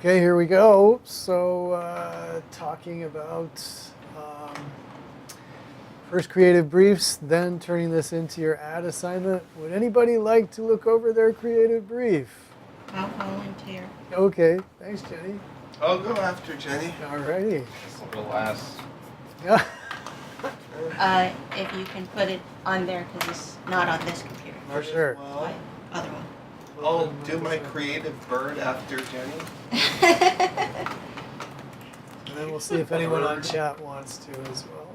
Okay, here we go. So, talking about first creative briefs, then turning this into your ad assignment. Would anybody like to look over their creative brief? I'll volunteer. Okay, thanks, Jenny. I'll go after Jenny. Alrighty. This will last. Yeah. If you can put it on there, because it's not on this computer. For sure. Well, My other one. I'll do my creative bird after Jenny. And then we'll see if anyone on chat wants to as well.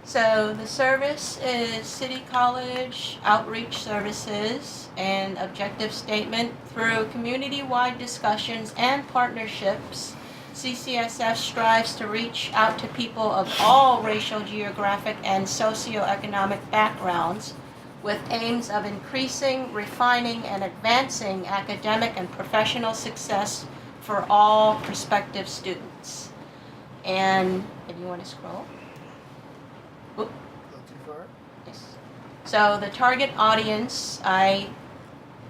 So the service is City College Outreach Services, and objective statement: through community-wide discussions and partnerships, CCSF strives to reach out to people of all racial, geographic, and socioeconomic backgrounds with aims of increasing, refining, and advancing academic and professional success for all prospective students. And if you want to scroll. Oop. Not too far. Yes. So the target audience, I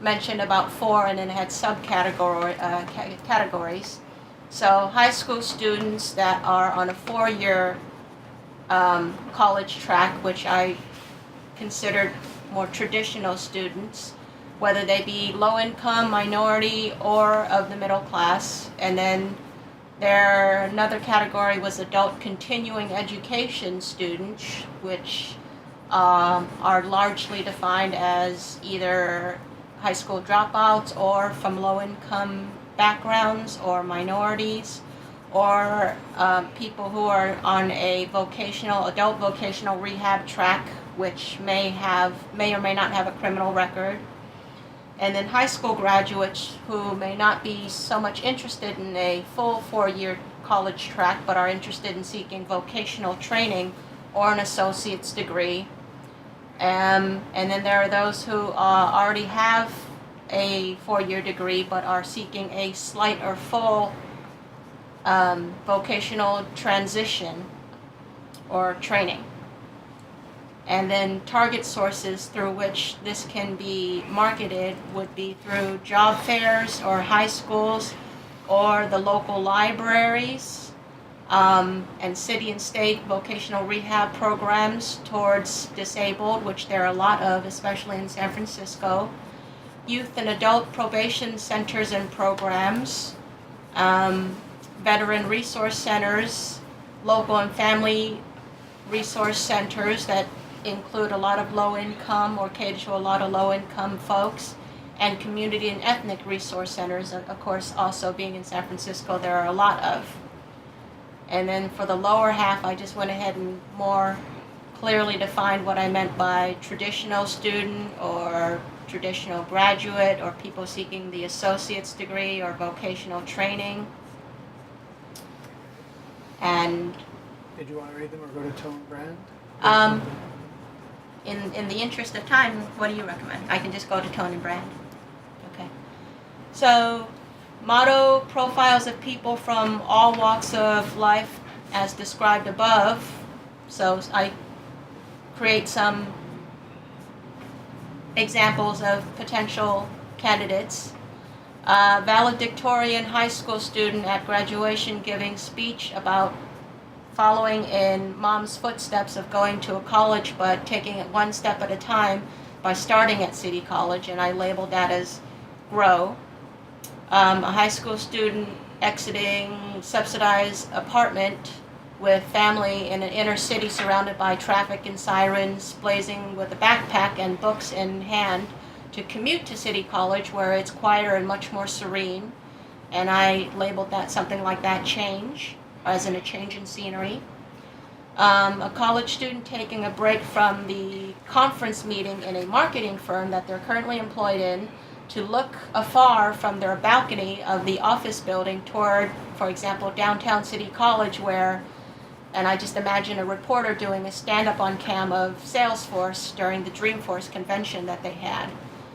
mentioned about 4, and then it had categories. So high school students that are on a 4-year college track, which I considered more traditional students, whether they be low income, minority, or of the middle class. And then another category was adult continuing education students, which are largely defined as either high school dropouts or from low income backgrounds or minorities, or people who are on a adult vocational rehab track, which may or may not have a criminal record. And then high school graduates who may not be so much interested in a full 4-year college track, but are interested in seeking vocational training or an associate's degree. And then there are those who already have a 4-year degree, but are seeking a slight or full vocational transition or training. And then target sources through which this can be marketed would be through job fairs or high schools or the local libraries, and city and state vocational rehab programs towards disabled, which there are a lot of, especially in San Francisco. Youth and adult probation centers and programs, veteran resource centers, local and family resource centers that include a lot of low-income or cater to a lot of low-income folks, and community and ethnic resource centers, of course, also being in San Francisco, there are a lot of. And then for the lower half, I just went ahead and more clearly defined what I meant by traditional student or traditional graduate or people seeking the associate's degree or vocational training. And Did you want to read them or go to Tone Brand? in the interest of time, what do you recommend? I can just go to Tone and Brand. Okay. So, motto: profiles of people from all walks of life as described above. So I create some examples of potential candidates. Valedictorian high school student at graduation giving speech about following in mom's footsteps of going to a college, but taking it one step at a time by starting at City College, and I labeled that as grow. A high school student exiting subsidized apartment with family in an inner city surrounded by traffic and sirens, blazing with a backpack and books in hand to commute to City College, where it's quieter and much more serene. And I labeled that something like that: change, as in a change in scenery. A college student taking a break from the conference meeting in a marketing firm that they're currently employed in to look afar from their balcony of the office building toward, for example, downtown City College, and I just imagine a reporter doing a stand-up on cam of Salesforce during the Dreamforce convention that they had.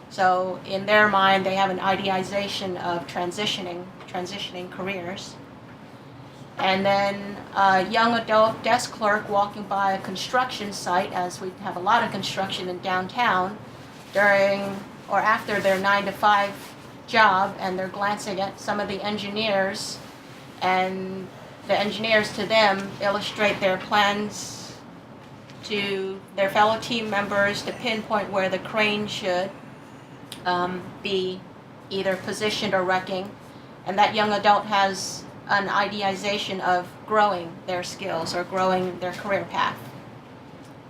So in their mind, they have an idealization of transitioning careers. And then a young adult desk clerk walking by a construction site, as we have a lot of construction in downtown, during or after their 9 to 5 job, and they're glancing at some of the engineers, and the engineers to them illustrate their plans to their fellow team members to pinpoint where the crane should be either positioned or wrecking, and that young adult has an idealization of growing their skills or growing their career path.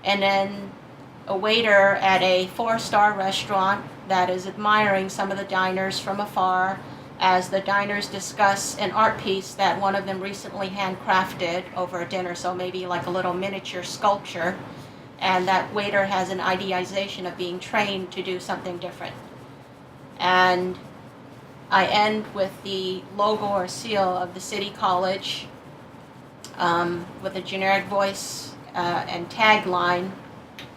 And then a waiter at a 4-star restaurant that is admiring some of the diners from afar as the diners discuss an art piece that one of them recently handcrafted over a dinner, so maybe like a little miniature sculpture, and that waiter has an idealization of being trained to do something different. And I end with the logo or seal of the City College with a generic voice and tagline.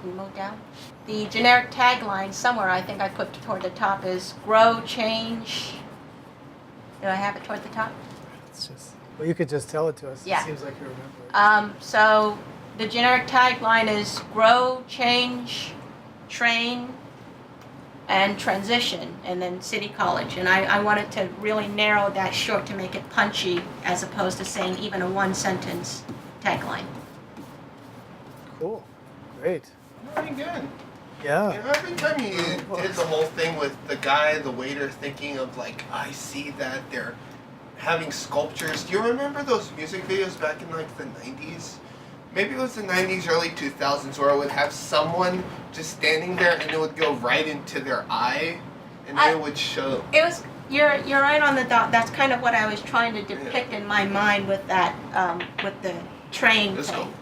Can you move down? The generic tagline somewhere, I think I put toward the top, is grow, change. Do I have it toward the top? It's just, well, you could just tell it to us. Yeah. It seems like you remember it. So the generic tagline is grow, change, train, and transition, and then City College. And I wanted to really narrow that short to make it punchy as opposed to saying even a one-sentence tagline. Cool. Great. Very good. Yeah. You know, every time you did the whole thing with the guy, the waiter, thinking of like, I see that they're having sculptures. Do you remember those music videos back in like the 90s? Maybe it was the 90s, early 2000s, where it would have someone just standing there and it would go right into their eye and then it would show. It was, you're right on the dot. That's kind of what I was trying to depict in my mind with that, with the train Let's thing. go.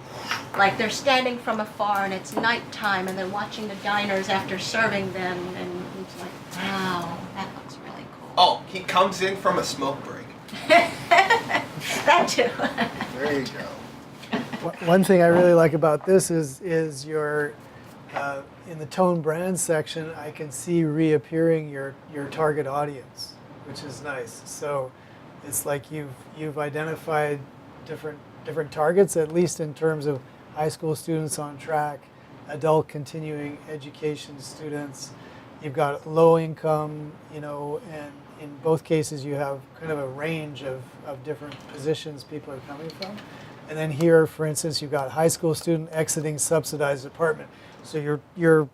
Like they're standing from afar and it's nighttime and they're watching the diners after serving them, and it's like, wow, that looks really cool. Oh, he comes in from a smoke break. That too. There you go. One thing I really like about this is your in the tone brand section, I can see reappearing your target audience, which is nice. So it's like you've identified different targets, at least in terms of high school students on track, adult continuing education students. You've got low income, and in both cases you have kind of a range of different positions people are coming from. And then here, for instance, you've got high school student exiting subsidized apartment. So you're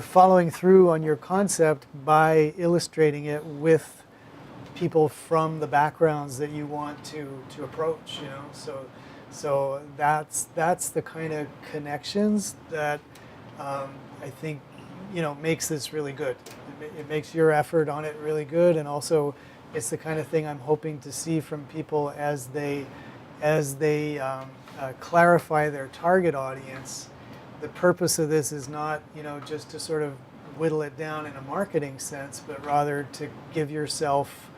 following through on your concept by illustrating it with people from the backgrounds that you want to approach. So that's the kind of connections that I think makes this really good. It makes your effort on it really good, and also it's the kind of thing I'm hoping to see from people as they clarify their target audience. The purpose of this is not just to sort of whittle it down in a marketing sense, but rather to give yourself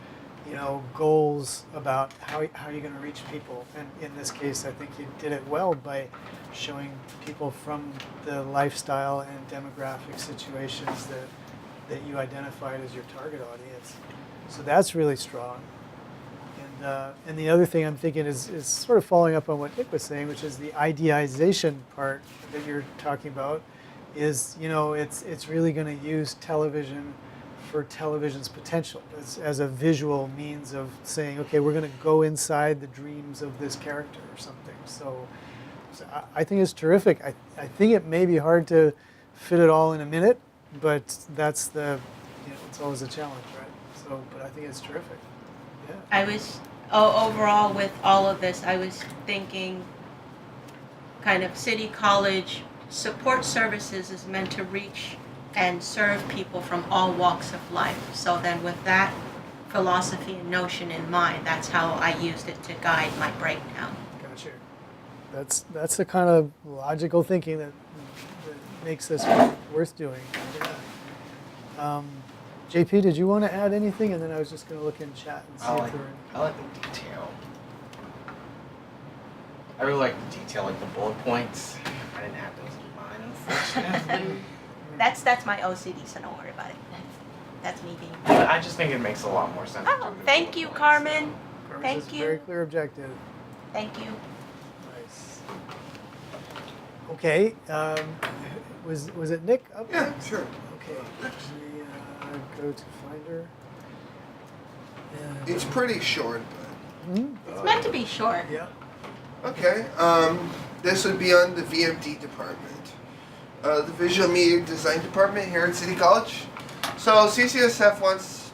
goals about how you're going to reach people. And in this case, I think you did it well by showing people from the lifestyle and demographic situations that you identified as your target audience. So that's really strong. And the other thing I'm thinking is sort of following up on what Nick was saying, which is the idealization part that you're talking about, is it's really going to use television for television's potential as a visual means of saying, okay, we're going to go inside the dreams of this character or something. So I think it's terrific. I think it may be hard to fit it all in a minute, but that's it's always a challenge, right? So, but I think it's terrific. Yeah. I was, overall with all of this, I was thinking kind of City College support services is meant to reach and serve people from all walks of life. So then with that philosophy and notion in mind, that's how I used it to guide my breakdown. Gotcha. That's the kind of logical thinking that makes this worth doing. Yeah. JP, did you want to add anything? And then I was just going to look in chat and see if there were any. I like the detail. I really like the detail, like the bullet points. I didn't have those in mind, unfortunately. That's my OCD, so don't worry about it. That's me being. But I just think it makes a lot more sense. Oh, thank you, Carmen. Carmen's Thank just you. Very clear objective. Thank you. Nice. Okay. Was it Nick up Yeah, next? sure. Okay. to go to Finder. And, It's pretty short, but It's meant to be short. yeah. okay. This would be on the VMD department, the Visual Media Design department here at City College. So CCSF wants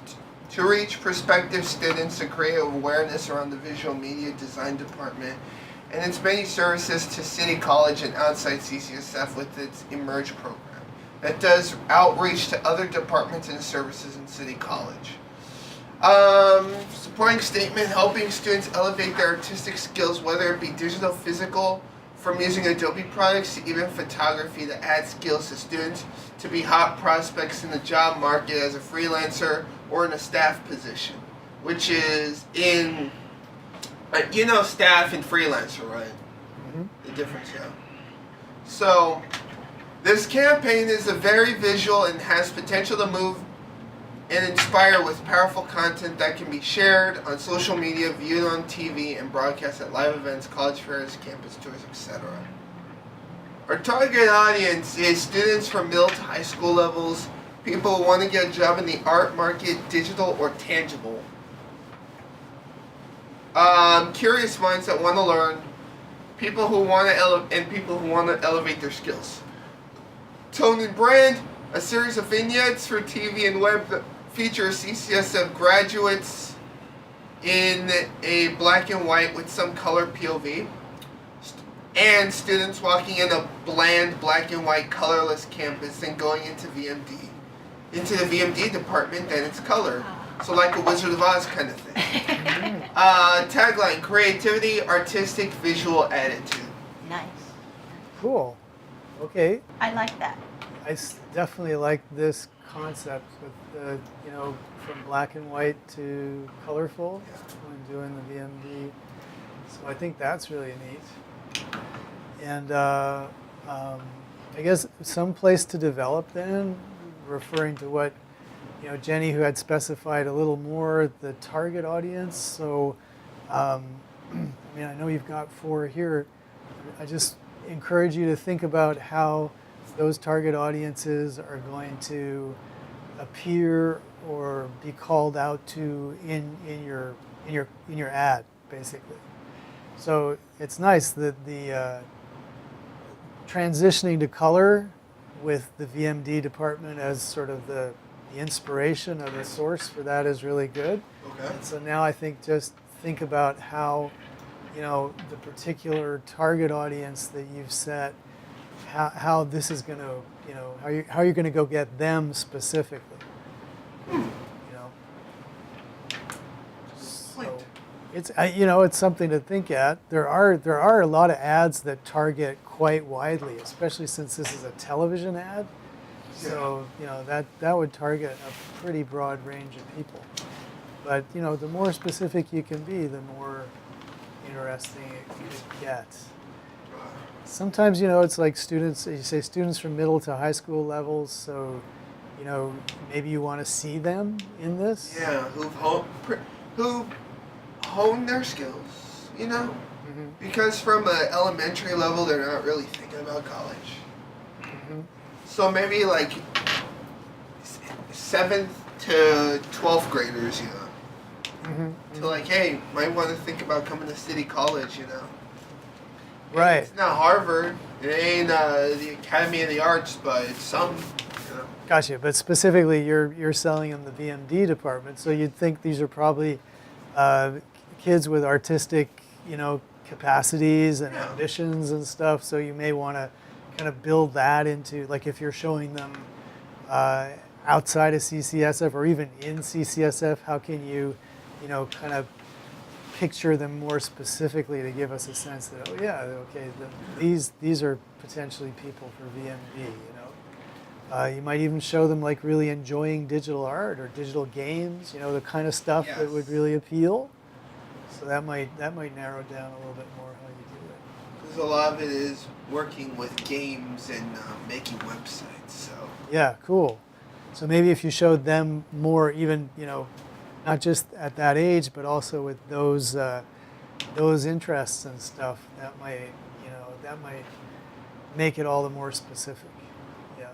to reach prospective students to create awareness around the Visual Media Design department and its many services to City College and outside CCSF with its Emerge program that does outreach to other departments and services in City College. Supporting statement, helping students elevate their artistic skills, whether it be digital, physical, from using Adobe products to even photography, to add skills to students to be hot prospects in the job market as a freelancer or in a staff position, which is in, staff and freelancer, right? Mm-hmm. The difference, yeah. So, this campaign is a very visual and has potential to move and inspire with powerful content that can be shared on social media, viewed on TV, and broadcast at live events, college fairs, campus tours, etc. Our target audience is students from middle to high school levels, people who want to get a job in the art market, digital or tangible. Curious minds that want to learn, people who want to elevate their skills. Tone and brand, a series of vignettes for TV and web that feature CCSF graduates in a black and white with some color POV, and students walking in a bland black and white colorless campus and going into VMD. Into the VMD department, then it's color. So like a Wizard of Oz kind of thing. Tagline, creativity, artistic, visual attitude. Nice. Cool. Okay. I like that. I definitely like this concept with the, from black and white to colorful when doing the VMD. So I think that's really neat. And I guess some place to develop then, referring to what, Jenny, who had specified a little more the target audience. So, I know you've got 4 here. I just encourage you to think about how those target audiences are going to appear or be called out to in your ad, basically. So it's nice that the transitioning to color with the VMD department as sort of the inspiration or the source for that is really good. Okay. And so now I think just think about how, the particular target audience that you've set, how this is going to, how you're going to go get them specifically. So it's it's something to think at. There are a lot of ads that target quite widely, especially since this is a television ad. So that would target a pretty broad range of people. But the more specific you can be, the more interesting it could get. Sometimes it's like students. You say students from middle to high school levels. So maybe you want to see them in this. Yeah, who hone their skills, Mm-hmm. because from an elementary level they're not really thinking about college. Mm-hmm. So maybe like 7th to 12th graders, Mm-hmm. to like, hey, might want to think about coming to City College, Right. It's not Harvard, it ain't the Academy of the Arts, but it's some, Gotcha. But specifically, you're selling them the VMD department, so you'd think these are probably kids with artistic, capacities and Yeah. ambitions and stuff. So you may want to kind of build that into, like, if you're showing them outside of CCSF or even in CCSF, how can you, kind of picture them more specifically to give us a sense that, oh yeah, okay, these are potentially people for VMD. You might even show them like really enjoying digital art or digital games, the kind of stuff that would Yes. really appeal. So that might narrow down a little bit more how you do it. because a lot of it is working with games and making websites, so. Yeah, cool. So maybe if you showed them more, even not just at that age, but also with those interests and stuff, that might make it all the more specific. Yeah.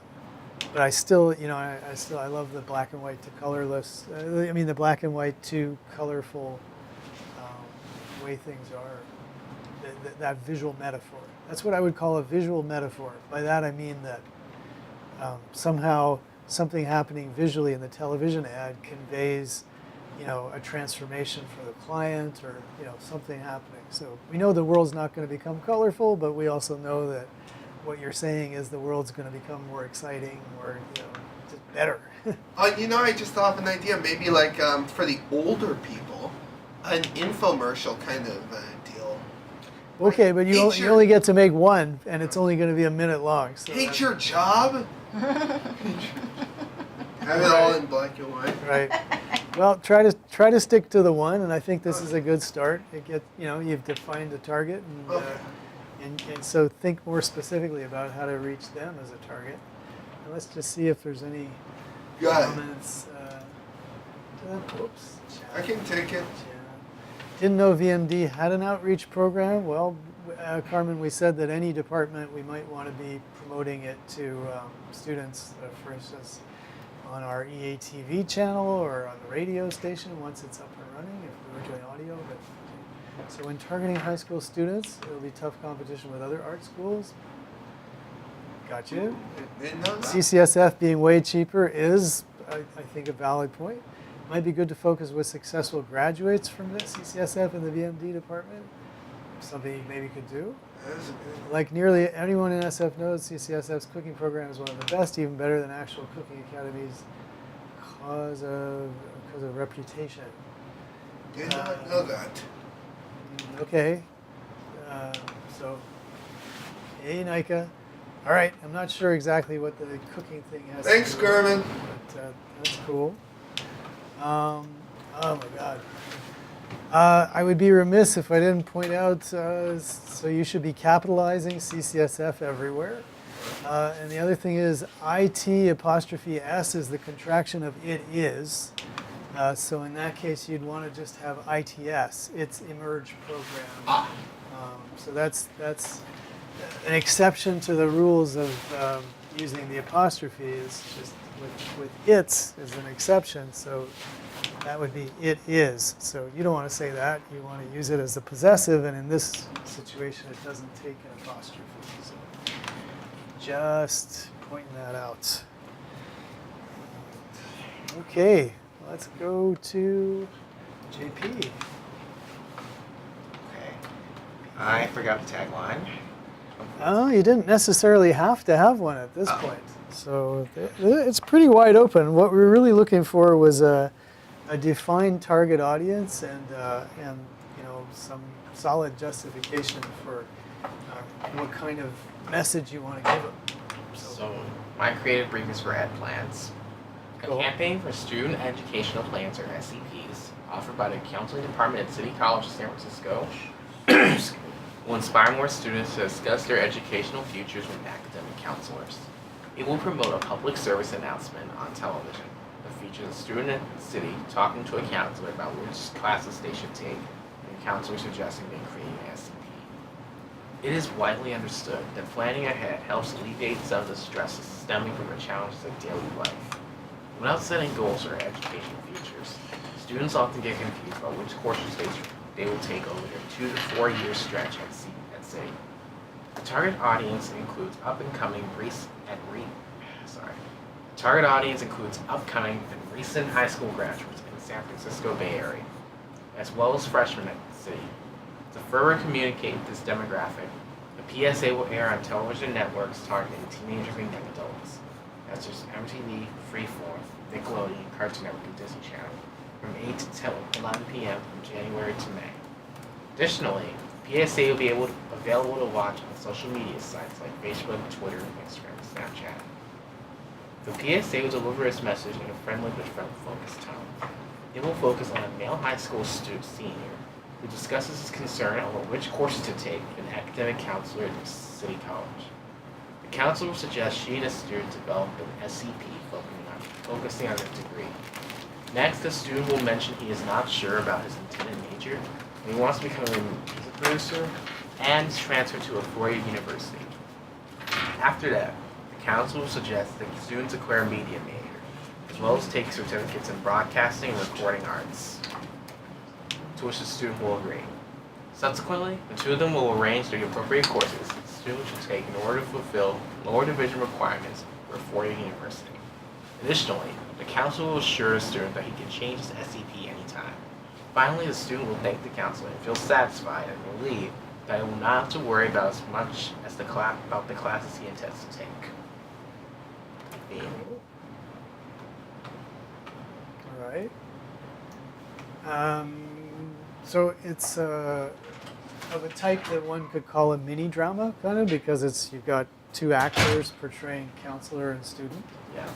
but I still, I love the black and white to colorless. The black and white to colorful way things are. That visual metaphor. That's what I would call a visual metaphor. By that I mean that somehow something happening visually in the television ad conveys, a transformation for the client, or something happening. So we know the world's not going to become colorful, but we also know that what you're saying is the world's going to become more exciting, or just better. I just thought of an idea. Maybe like for the older people, an infomercial kind of deal. Okay, but you only get to make one, and it's only going to be a minute long. So hate your job. Have it all in black and white. Right. Well, try to stick to the one, and I think this is a good start. You've defined the target, and so think more specifically about how to reach them as a target. And let's just see if there's any comments. Oops. I can take it. Didn't know VMD had an outreach program. Well, Carmen, we said that any department, we might want to be promoting it to students, for instance, on our EATV channel or on the radio station once it's up and running, if we were doing audio. So when targeting high school students, it'll be tough competition with other art schools. Got you. Didn't know that. CCSF being way cheaper is, I think, a valid point. Might be good to focus with successful graduates from the CCSF and the VMD department. Something you maybe could do. Like nearly anyone in SF knows, CCSF's cooking program is one of the best, even better than actual cooking academies because of reputation. Did not know that. Okay. Hey, Nika. All right, I'm not sure exactly what the cooking thing has Thanks, to do German. with, but that's cool. Oh my God. I would be remiss if I didn't point out, so you should be capitalizing CCSF everywhere. And the other thing is IT'(S) is the contraction of it is. So in that case, you'd want to just have ITS, its Emerge program. So that's an exception to the rules of using the apostrophe. Is just with its is an exception. So that would be it is. So you don't want to say that. You want to use it as a possessive, and in this situation, it doesn't take an apostrophe. So just pointing that out. Okay, let's go to JP. Okay. I forgot the tagline. Oh, you didn't necessarily have to have one at this point. So it's pretty wide open. What we're really looking for was a defined target audience and some solid justification for what kind of message you want to give them. So my creative brief is for ad plans. Cool. A campaign for student educational plans, or SEPs, offered by the counseling department at City College of San Francisco will inspire more students to discuss their educational futures with academic counselors. It will promote a public service announcement on television that features a student at the city talking to a counselor about which classes they should take, and the counselor suggesting they create an SCP. It is widely understood that planning ahead helps alleviate some of the stresses stemming from the challenges of daily life. Without setting goals for educational futures, students often get confused about which courses they will take over their 2 to 4 year stretch at City. The target audience includes upcoming and recent high school graduates in the San Francisco Bay Area, as well as freshmen at the city. To further communicate with this demographic, the PSA will air on television networks targeting teenagers and young adults, such as MTV, Freeform, Nickelodeon, Cartoon Network, and Disney Channel, from 8 to 11 p.m. from January to May. Additionally, PSA will be available to watch on social media sites like Facebook, Twitter, Instagram, and Snapchat. The PSA will deliver its message in a friendly but focused tone. It will focus on a male high school senior who discusses his concern over which courses to take with an academic counselor at the City College. The counselor will suggest she and a student develop an SCP focusing on their degree. Next, the student will mention he is not sure about his intended major, and he wants to become a music producer and transfer to a four-year university. After that, the council suggests that students acquire a media major, as well as take certificates in broadcasting and recording arts, to which the student will agree. Subsequently, the two of them will arrange the appropriate courses the student should take in order to fulfill lower division requirements for a four-year university. Additionally, the council will assure the student that he can change his SCP anytime. Finally, the student will thank the counselor and feel satisfied and relieved that he will not have to worry about as much as about the classes he intends to take. Theme. All right. So it's of a type that one could call a mini drama, kind of, because you've got two actors portraying counselor and student. Yeah.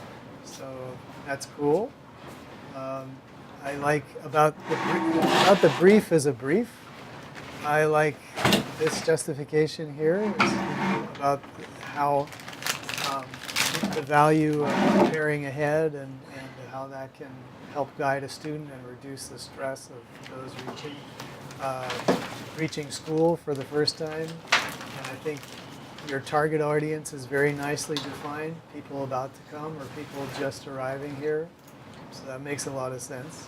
So that's cool. I like about the brief as a brief. I like this justification here about how the value of preparing ahead and how that can help guide a student and reduce the stress of those reaching school for the first time. And I think your target audience is very nicely defined, people about to come or people just arriving here. So that makes a lot of sense.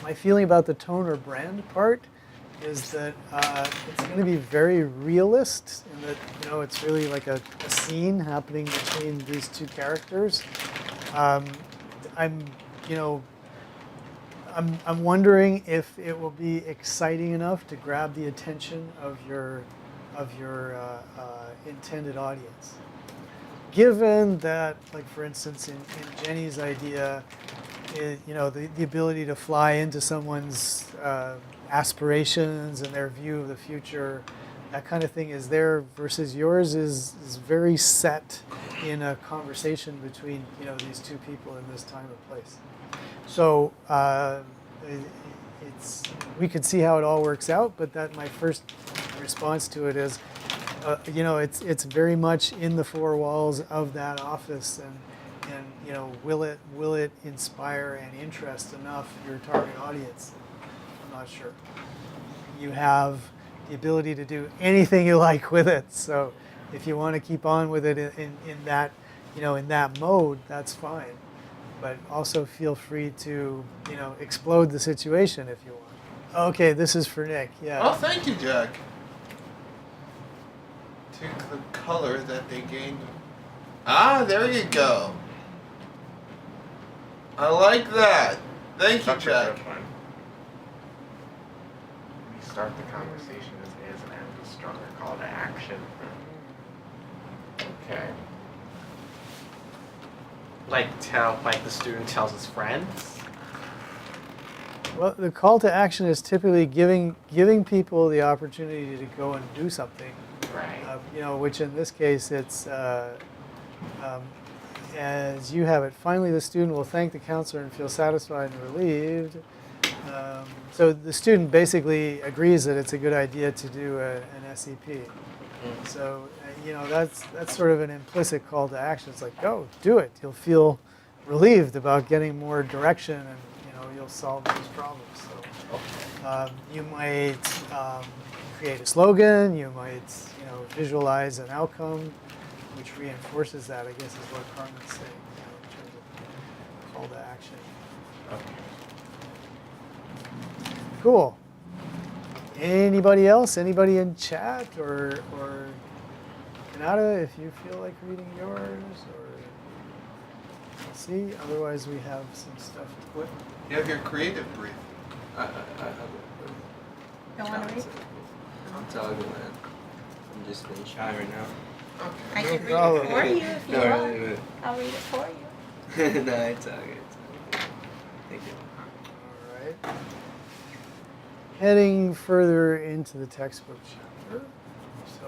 My feeling about the tone or brand part is that it's going to be very realist in that, you know, it's really like a scene happening between these two characters. I'm wondering if it will be exciting enough to grab the attention of your intended audience. Given that, like for instance, in Jenny's idea, the ability to fly into someone's aspirations and their view of the future, that kind of thing is there, versus yours is very set in a conversation between these two people in this time and place. So we could see how it all works out, but my first response to it is, it's very much in the four walls of that office, and will it inspire and interest enough your target audience? I'm not sure. You have the ability to do anything you like with it. So if you want to keep on with it in that mode, that's fine. But also feel free to explode the situation if you want. Okay, this is for Nick. Yeah. Oh, thank you, Jack. Take the color that they gained. Ah, there you go. I like that. Thank you, Such a Jack. good one. We start the conversation as is and end with a stronger call to action. Okay. Like the student tells his friends. Well, the call to action is typically giving people the opportunity to go and do something. Right. Which in this case it's as you have it. Finally, the student will thank the counselor and feel satisfied and relieved. So the student basically agrees that it's a good idea to do an SEP. Mm-hmm. So that's sort of an implicit call to action. It's like, go do it. You'll feel relieved about getting more direction, and you'll solve these problems. So you might create a slogan. You might visualize an outcome, which reinforces that, I guess, is what Carmen's saying, in terms of call to action. Okay. Cool. Anybody else? Anybody in chat or Kanata, if you feel like reading yours, or we'll see. Otherwise, we have some stuff to put. You have your creative brief. I have Don't want to read? I'm telling you, man. I'm just being shy right now. I Okay. can read problem. it for you if you No, want. really, I'll read it for you. really. No, it's all good. It's all good. Thank you. All right. Heading further into the textbook chapter. So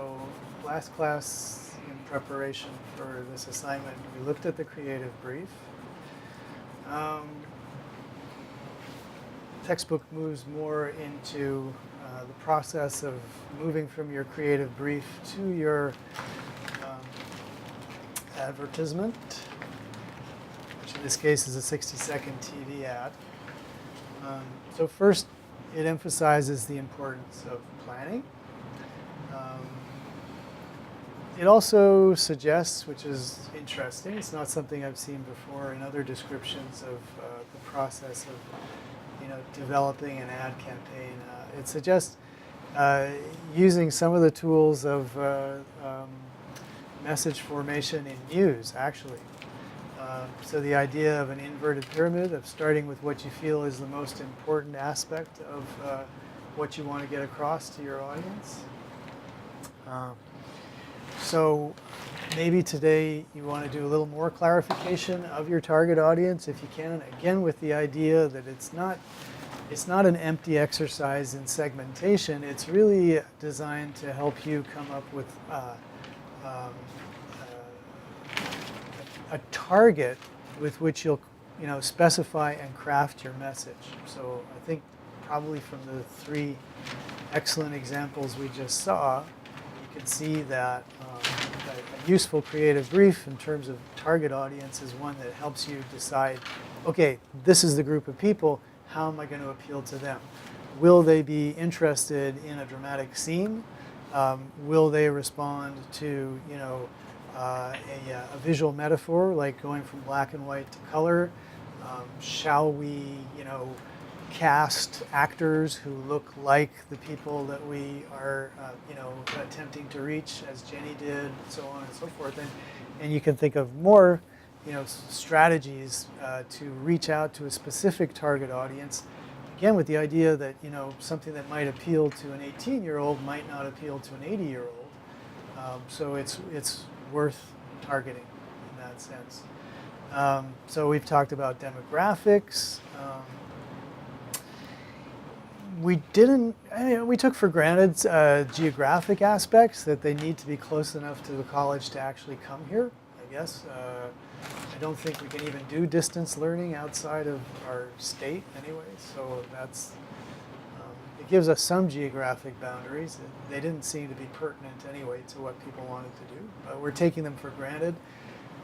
last class in preparation for this assignment, we looked at the creative brief. Textbook moves more into the process of moving from your creative brief to your advertisement, which in this case is a 60-second TV ad. So first, it emphasizes the importance of planning. It also suggests, which is interesting, it's not something I've seen before in other descriptions of the process of developing an ad campaign. It suggests using some of the tools of message formation in news, actually. So the idea of an inverted pyramid, of starting with what you feel is the most important aspect of what you want to get across to your audience. So maybe today you want to do a little more clarification of your target audience if you can, again with the idea that it's not an empty exercise in segmentation. It's really designed to help you come up with a target with which you'll specify and craft your message. So I think probably from the 3 excellent examples we just saw, you can see that a useful creative brief in terms of target audience is one that helps you decide, okay, this is the group of people, how am I going to appeal to them? Will they be interested in a dramatic scene? Will they respond to a visual metaphor like going from black and white to color? Shall we cast actors who look like the people that we are attempting to reach, as Jenny did, so on and so forth. And you can think of more strategies to reach out to a specific target audience, again with the idea that something that might appeal to an 18-year-old might not appeal to an 80-year-old. So it's worth targeting in that sense. So we've talked about demographics. We took for granted geographic aspects, that they need to be close enough to the college to actually come here, I guess. I don't think we can even do distance learning outside of our state anyway, so that's, it gives us some geographic boundaries. They didn't seem to be pertinent anyway to what people wanted to do, but we're taking them for granted.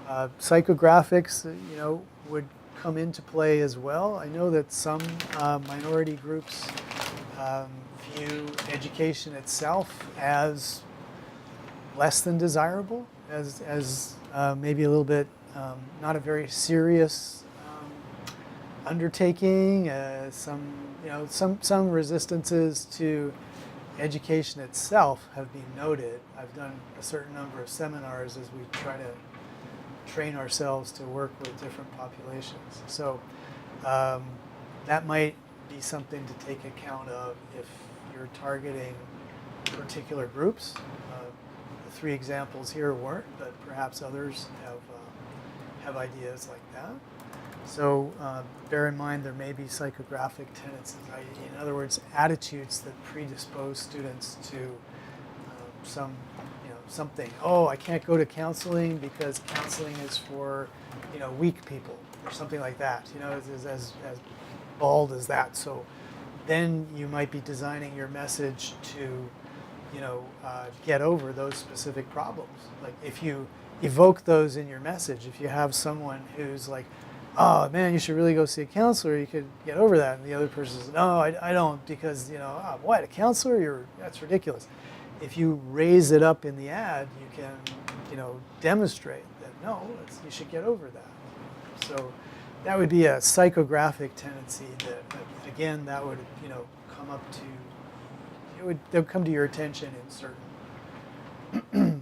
Psychographics, would come into play as well. I know that some minority groups view education itself as less than desirable, as maybe a little bit not a very serious undertaking. Some resistances to education itself have been noted. I've done a certain number of seminars as we try to train ourselves to work with different populations. So that might be something to take account of if you're targeting particular groups. The 3 examples here weren't, but perhaps others have ideas like that. So bear in mind there may be psychographic tendencies, in other words, attitudes that predispose students to something. Oh, I can't go to counseling because counseling is for weak people, or something like that. As bald as that. So then you might be designing your message to get over those specific problems. Like if you evoke those in your message, if you have someone who's like, oh man, you should really go see a counselor, you could get over that, and the other person says, no, I don't, because what, a counselor? That's ridiculous. If you raise it up in the ad, you can demonstrate that no, you should get over that. So that would be a psychographic tendency that again that would come up to they would come to your attention in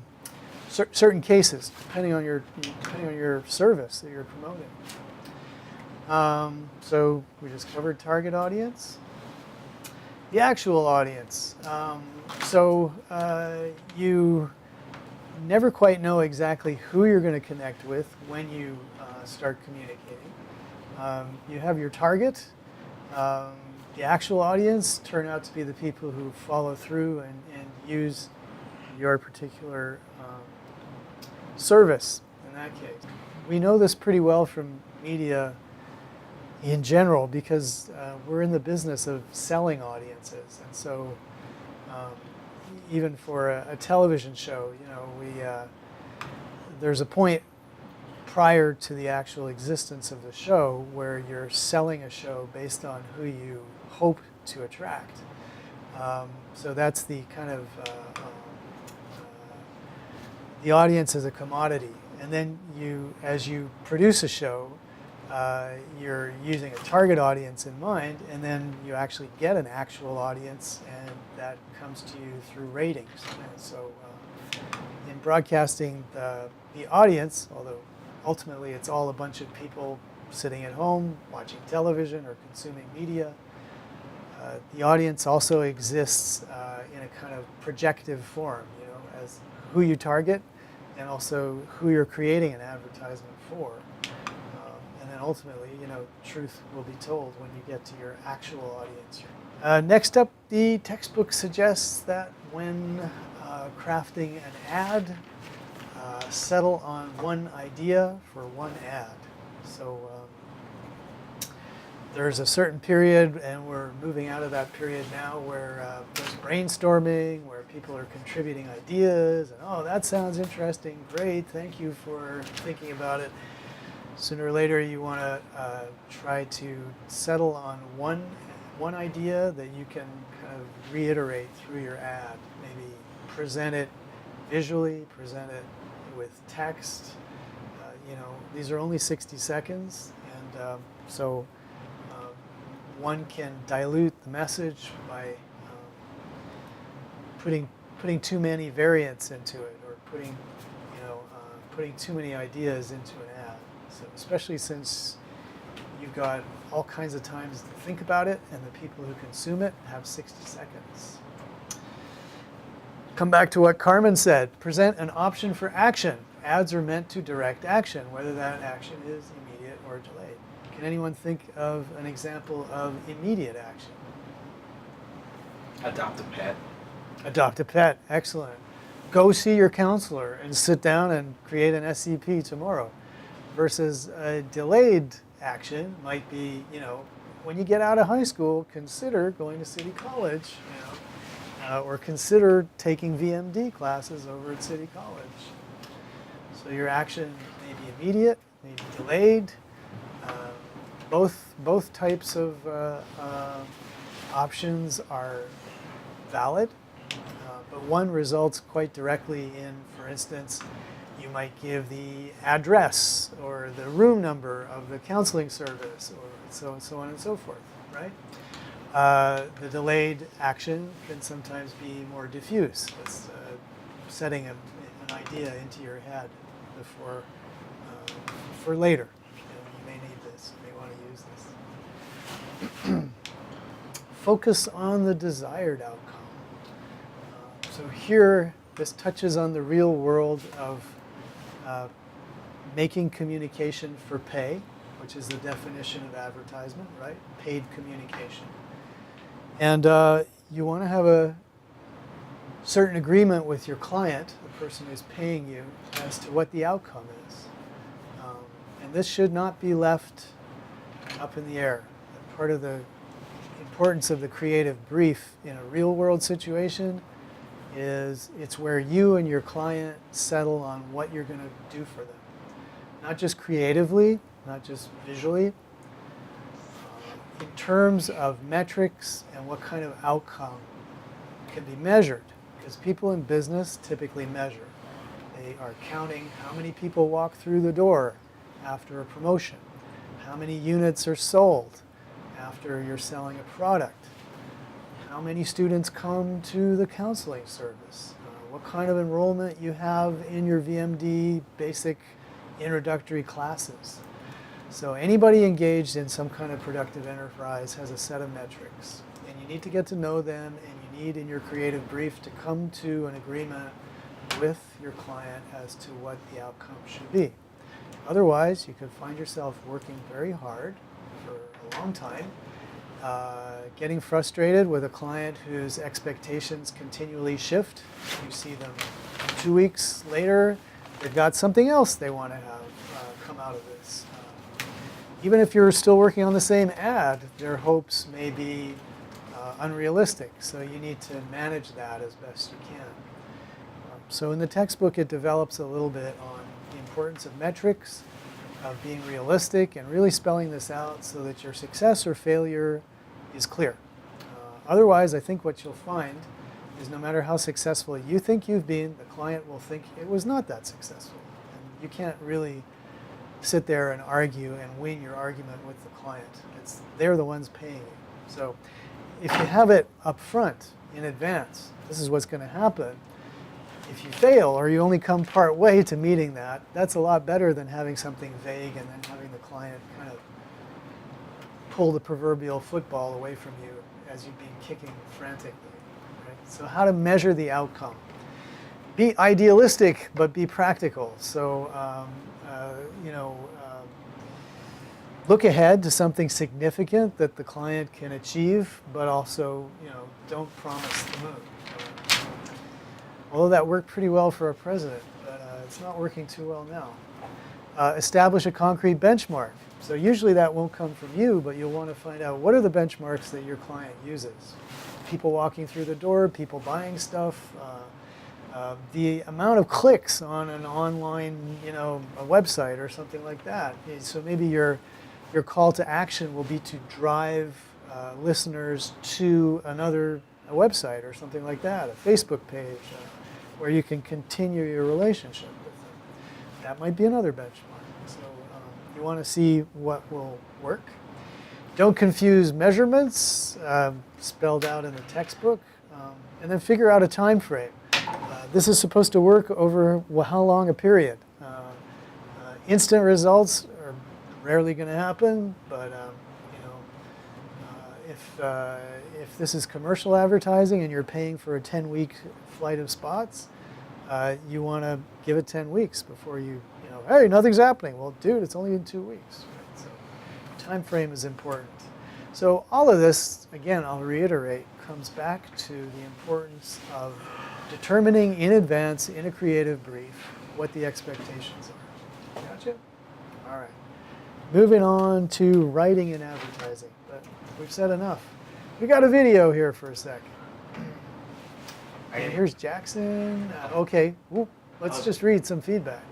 certain cases, depending on your service that you're promoting. So we just covered target audience. The actual audience. So you never quite know exactly who you're going to connect with when you start communicating. You have your target. The actual audience turn out to be the people who follow through and use your particular service in that case. We know this pretty well from media in general because we're in the business of selling audiences. And so even for a television show, there's a point prior to the actual existence of the show where you're selling a show based on who you hope to attract. So that's the kind of the audience is a commodity. And then as you produce a show, you're using a target audience in mind, and then you actually get an actual audience, and that comes to you through ratings. And so in broadcasting, the audience, although ultimately it's all a bunch of people sitting at home watching television or consuming media, the audience also exists in a kind of projective form, as who you target and also who you're creating an advertisement for. And then ultimately, truth will be told when you get to your actual audience. Next up, the textbook suggests that when crafting an ad, settle on one idea for one ad. So there's a certain period, and we're moving out of that period now, where there's brainstorming, where people are contributing ideas, and oh, that sounds interesting, great, thank you for thinking about it. Sooner or later, you want to try to settle on one idea that you can kind of reiterate through your ad. Maybe present it visually, present it with text. These are only 60 seconds, and so one can dilute the message by putting too many variants into it, or putting too many ideas into an ad. So especially since you've got all kinds of times to think about it, and the people who consume it have 60 seconds. Come back to what Carmen said. Present an option for action. Ads are meant to direct action, whether that action is immediate or delayed. Can anyone think of an example of immediate action? Adopt a pet. Adopt a pet. Excellent. Go see your counselor and sit down and create an SCP tomorrow. Versus a delayed action might be, when you get out of high school, consider going to City College, or consider taking VMD classes over at City College. So your action may be immediate, may be delayed. Both types of options are valid, but one results quite directly in, for instance, you might give the address or the room number of the counseling service, or so on and so forth, right? The delayed action can sometimes be more diffuse. It's setting an idea into your head for later. You may need this, you may want to use this. Focus on the desired outcome. So here, this touches on the real world of making communication for pay, which is the definition of advertisement, right? Paid communication. And you want to have a certain agreement with your client, the person who's paying you, as to what the outcome is. And this should not be left up in the air. Part of the importance of the creative brief in a real world situation is it's where you and your client settle on what you're going to do for them. Not just creatively, not just visually, in terms of metrics and what kind of outcome can be measured. Because people in business typically measure. They are counting how many people walk through the door after a promotion, how many units are sold after you're selling a product, how many students come to the counseling service, what kind of enrollment you have in your VMD basic introductory classes. So anybody engaged in some kind of productive enterprise has a set of metrics, and you need to get to know them, and you need in your creative brief to come to an agreement with your client as to what the outcome should be. Otherwise, you could find yourself working very hard for a long time, getting frustrated with a client whose expectations continually shift. You see them 2 weeks later, they've got something else they want to have come out of this. Even if you're still working on the same ad, their hopes may be unrealistic, so you need to manage that as best you can. So in the textbook, it develops a little bit on the importance of metrics, of being realistic, and really spelling this out so that your success or failure is clear. Otherwise, I think what you'll find is no matter how successful you think you've been, the client will think it was not that successful. And you can't really sit there and argue and win your argument with the client. They're the ones paying you. So if you have it up front in advance, this is what's going to happen. If you fail or you only come part way to meeting that, that's a lot better than having something vague and then having the client kind of pull the proverbial football away from you as you've been kicking frantically. Right? So how to measure the outcome. Be idealistic, but be practical. So, look ahead to something significant that the client can achieve, but also, don't promise the moon. Although that worked pretty well for our president, but it's not working too well now. Establish a concrete benchmark. So usually that won't come from you, but you'll want to find out what are the benchmarks that your client uses. People walking through the door, people buying stuff, the amount of clicks on an online, a website or something like that. So maybe your call to action will be to drive listeners to a website or something like that, a Facebook page, where you can continue your relationship with them. That might be another benchmark. So you want to see what will work. Don't confuse measurements spelled out in the textbook, and then figure out a time frame. This is supposed to work over how long a period? Instant results are rarely going to happen, but if this is commercial advertising and you're paying for a 10-week flight of spots, you want to give it 10 weeks before hey, nothing's happening. Well, dude, it's only in 2 weeks. Right? So time frame is important. So all of this, again, I'll reiterate, comes back to the importance of determining in advance, in a creative brief, what the expectations are. Gotcha? All right. Moving on to writing and advertising, but we've said enough. We got a video here for a sec. And here's Jackson. Okay, let's just read some feedback.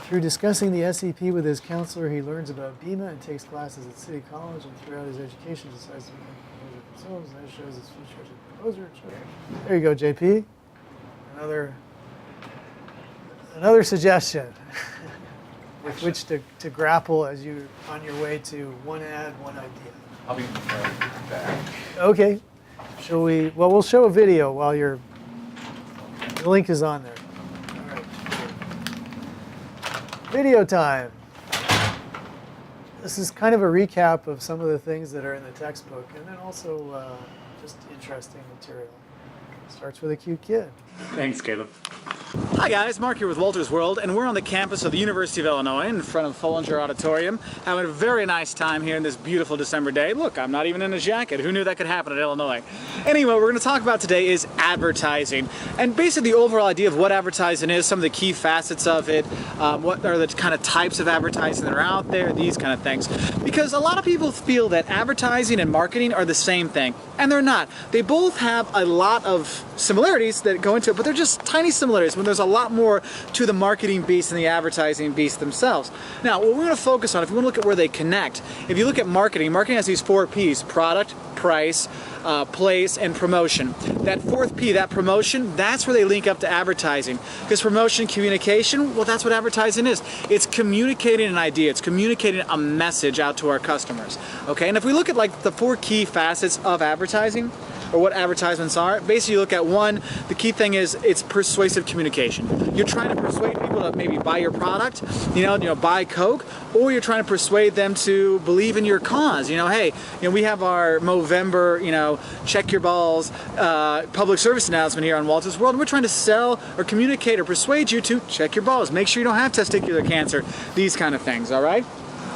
Through discussing the SEP with his counselor, he learns about BEMA and takes classes at City College, and throughout his education decides to become a composer himself, and that shows his future as a composer. There you go, JP. Another suggestion with which to grapple as you're on your way to one ad, one idea. I'll be back. Okay. Shall we? Well, we'll show a video while the link is on there. All right. Video time. This is kind of a recap of some of the things that are in the textbook, and then also just interesting material. Starts with a cute kid. Thanks, Caleb. Hi guys, Mark here with Walter's World, and we're on the campus of the University of Illinois in front of Follinger Auditorium, having a very nice time here in this beautiful December day. Look, I'm not even in a jacket. Who knew that could happen at Illinois? Anyway, what we're going to talk about today is advertising, and basically the overall idea of what advertising is, some of the key facets of it, what are the kind of types of advertising that are out there, these kind of things. Because a lot of people feel that advertising and marketing are the same thing, and they're not. They both have a lot of similarities that go into it, but they're just tiny similarities when there's a lot more to the marketing beast and the advertising beast themselves. Now, what we're going to focus on, if you want to look at where they connect, if you look at marketing, marketing has these 4 P's: product, price, place, and promotion. That 4th P, that promotion, that's where they link up to advertising. Because promotion, communication, well, that's what advertising is. It's communicating an idea. It's communicating a message out to our customers. Okay, and if we look at like the 4 key facets of advertising, or what advertisements are, basically you look at one, the key thing is it's persuasive communication. You're trying to persuade people to maybe buy your product, buy Coke, or you're trying to persuade them to believe in your cause. Hey, we have our Movember, check your balls public service announcement here on Walter's World, and we're trying to sell or communicate or persuade you to check your balls, make sure you don't have testicular cancer, these kind of things, all right?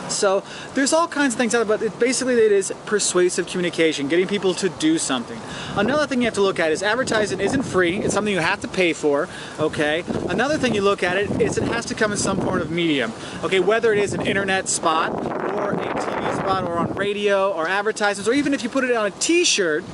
So there's all kinds of things out there, but basically it is persuasive communication, getting people to do something. Another thing you have to look at is advertising isn't free, it's something you have to pay for, okay? Another thing you look at it is it has to come in some form of medium, okay? Whether it is an internet spot, or a TV spot, or on radio, or advertisements, or even if you put it on a t-shirt.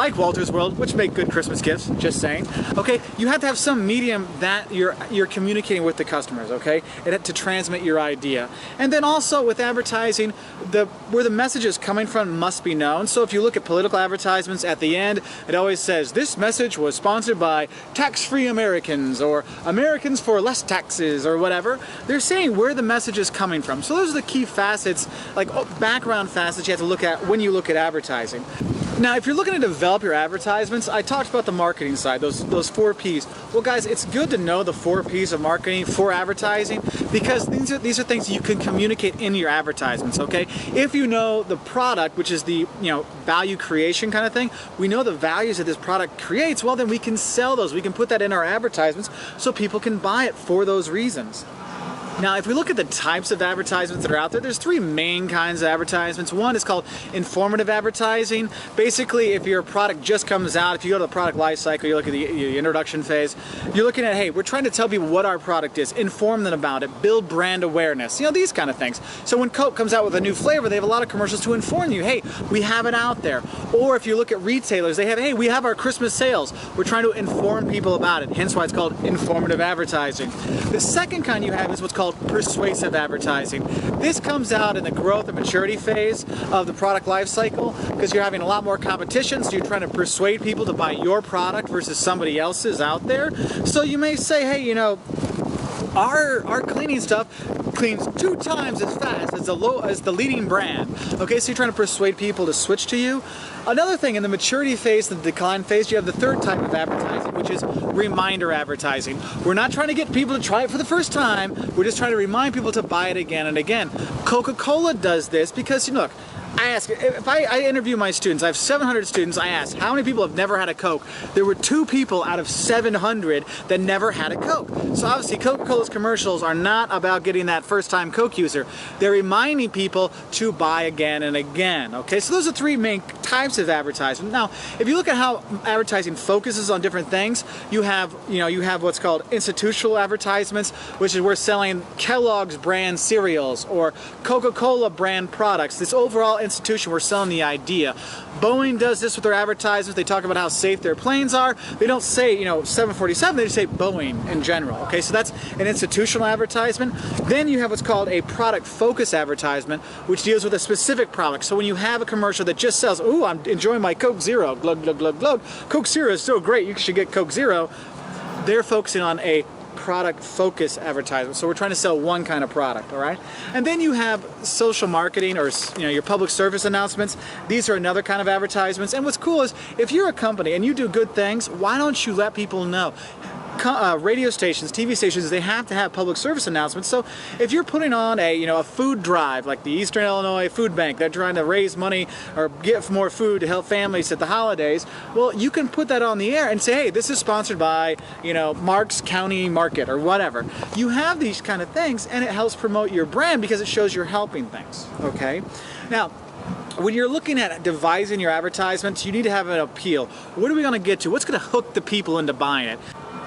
like Walter's World, which make good Christmas gifts, just saying, okay, you have to have some medium that you're communicating with the customers, okay, and to transmit your idea. And then also with advertising, where the message is coming from must be known. So if you look at political advertisements, at the end, it always says, this message was sponsored by tax-free Americans, or Americans for less taxes, or whatever. They're saying where the message is coming from. So those are the key facets, like background facets you have to look at when you look at advertising. Now, if you're looking to develop your advertisements, I talked about the marketing side, those 4 Ps. Well, guys, it's good to know the 4 Ps of marketing for advertising, because these are things you can communicate in your advertisements, okay? If you know the product, which is the value creation kind of thing, we know the values that this product creates, well, then we can sell those. We can put that in our advertisements so people can buy it for those reasons. Now, if we look at the types of advertisements that are out there, there's 3 main kinds of advertisements. One is called informative advertising. Basically, if your product just comes out, if you go to the product life cycle, you look at the introduction phase, you're looking at, hey, we're trying to tell people what our product is, inform them about it, build brand awareness, these kind of things. So when Coke comes out with a new flavor, they have a lot of commercials to inform you, hey, we have it out there. Or if you look at retailers, they have, hey, we have our Christmas sales. We're trying to inform people about it, hence why it's called informative advertising. The second kind you have is what's called persuasive advertising. This comes out in the growth and maturity phase of the product life cycle, because you're having a lot more competition, so you're trying to persuade people to buy your product versus somebody else's out there. So you may say, hey, our cleaning stuff cleans 2 times as fast as the leading brand. Okay, so you're trying to persuade people to switch to you. Another thing, in the maturity phase, the decline phase, you have the third type of advertising, which is reminder advertising. We're not trying to get people to try it for the first time. We're just trying to remind people to buy it again and again. Coca-Cola does this because, look, I ask, if I interview my students, I have 700 students, I ask, how many people have never had a Coke? There were 2 people out of 700 that never had a Coke. So obviously Coca-Cola's commercials are not about getting that first-time Coke user. They're reminding people to buy again and again, okay? So those are 3 main types of advertising. Now, if you look at how advertising focuses on different things, you have what's called institutional advertisements, which is we're selling Kellogg's brand cereals or Coca-Cola brand products. This overall institution, we're selling the idea. Boeing does this with their advertisements. They talk about how safe their planes are. They don't say, 747, they just say Boeing in general. Okay, so that's an institutional advertisement. Then you have what's called a product focus advertisement, which deals with a specific product. So when you have a commercial that just says, ooh, I'm enjoying my Coke Zero, glug, glug, glug, glug. Coke Zero is so great, you should get Coke Zero. They're focusing on a product focus advertisement. So we're trying to sell one kind of product, all right? And then you have social marketing, or your public service announcements. These are another kind of advertisements. And what's cool is, if you're a company and you do good things, why don't you let people know? Radio stations, TV stations, they have to have public service announcements. So if you're putting on a food drive, like the Eastern Illinois Food Bank, they're trying to raise money or give more food to help families at the holidays, well, you can put that on the air and say, hey, this is sponsored by, Marks County Market or whatever. You have these kind of things, and it helps promote your brand because it shows you're helping things, okay? Now, when you're looking at devising your advertisements, you need to have an appeal. What are we going to get to? What's going to hook the people into buying it?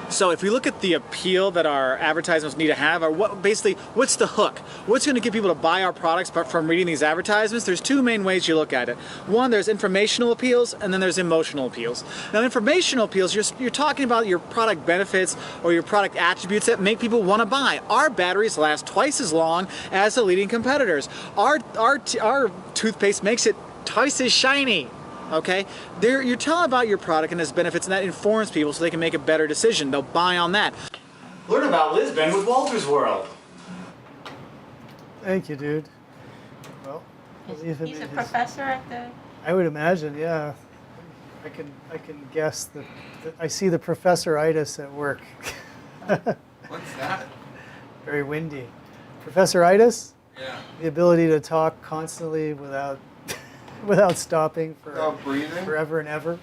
So if we look at the appeal that our advertisements need to have, or what's the hook? What's going to get people to buy our products from reading these advertisements? There's 2 main ways you look at it. One, there's informational appeals, and then there's emotional appeals. Now, informational appeals, you're talking about your product benefits or your product attributes that make people want to buy. Our batteries last twice as long as the leading competitors. Our toothpaste makes it twice as shiny. Okay, you're telling about your product and its benefits, and that informs people so they can make a better decision. They'll buy on that. Learn about Lisbon with Walter's World. Thank you, dude. Well, He's a professor at the... I would imagine, yeah. I can guess that I see the professoritis at work. What's that? Very windy. Professoritis? Yeah. The ability to talk constantly without stopping for breathing? forever and ever.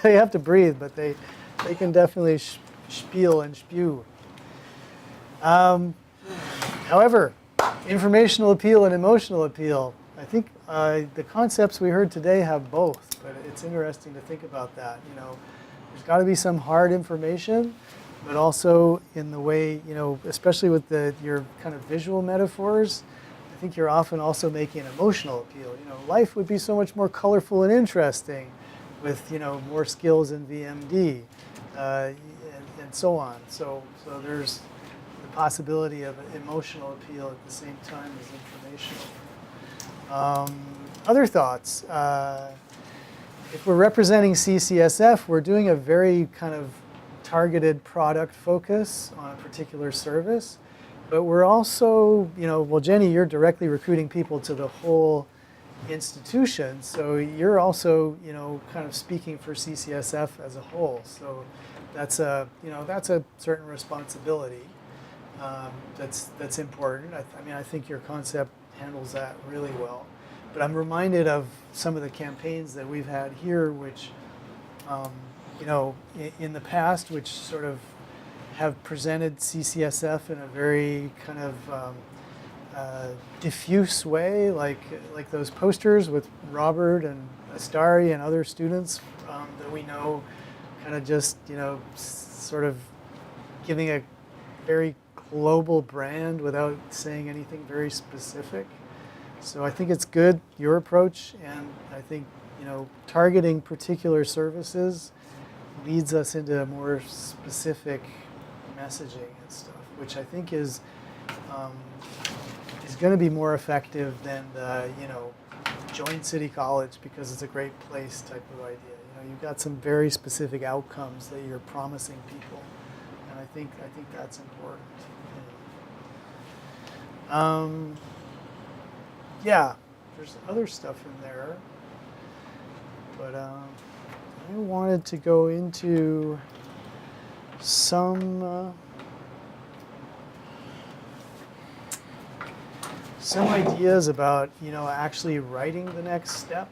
They have to breathe, but they can definitely spiel and spew. However, informational appeal and emotional appeal. I think the concepts we heard today have both, but it's interesting to think about that. There's got to be some hard information, but also in the way, especially with your kind of visual metaphors, I think you're often also making an emotional appeal. Life would be so much more colorful and interesting with more skills in VMD, and so on. So there's the possibility of emotional appeal at the same time as informational. Other thoughts? If we're representing CCSF, we're doing a very kind of targeted product focus on a particular service. But we're also, well, Jenny, you're directly recruiting people to the whole institution. So you're also, kind of speaking for CCSF as a whole. So that's a certain responsibility that's important. I think your concept handles that really well. But I'm reminded of some of the campaigns that we've had here, which, in the past, which sort of have presented CCSF in a very kind of diffuse way, like those posters with Robert and Astari and other students that we know, kind of just, sort of giving a very global brand without saying anything very specific. So I think it's good, your approach, and I think, targeting particular services leads us into more specific messaging and stuff, which I think is going to be more effective than the, join City College because it's a great place type of idea. You've got some very specific outcomes that you're promising people, and I think that's important. Yeah, there's other stuff in there, but I wanted to go into some ideas about, actually writing the next step.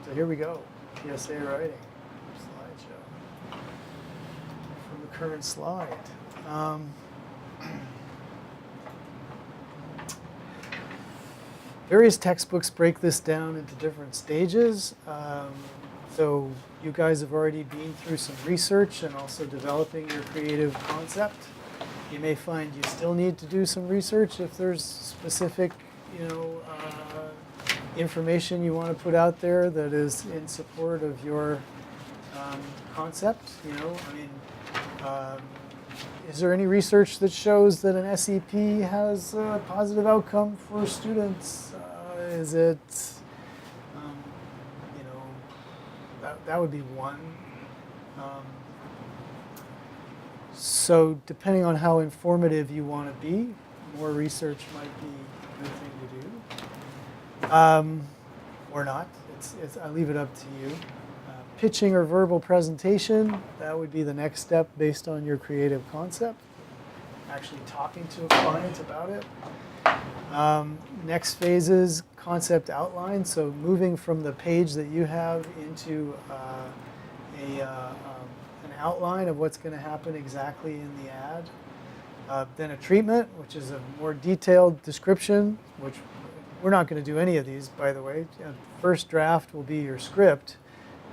So here we go, PSA writing slideshow from the current slide. Various textbooks break this down into different stages. So you guys have already been through some research and also developing your creative concept. You may find you still need to do some research if there's specific, information you want to put out there that is in support of your concept. Is there any research that shows that an SEP has a positive outcome for students? Is it, that would be one. So depending on how informative you want to be, more research might be a good thing to do. Or not. I leave it up to you. Pitching or verbal presentation, that would be the next step based on your creative concept. Actually talking to a client about it. Next phase is concept outline, so moving from the page that you have into an outline of what's going to happen exactly in the ad. Then a treatment, which is a more detailed description, which we're not going to do any of these, by the way. First draft will be your script.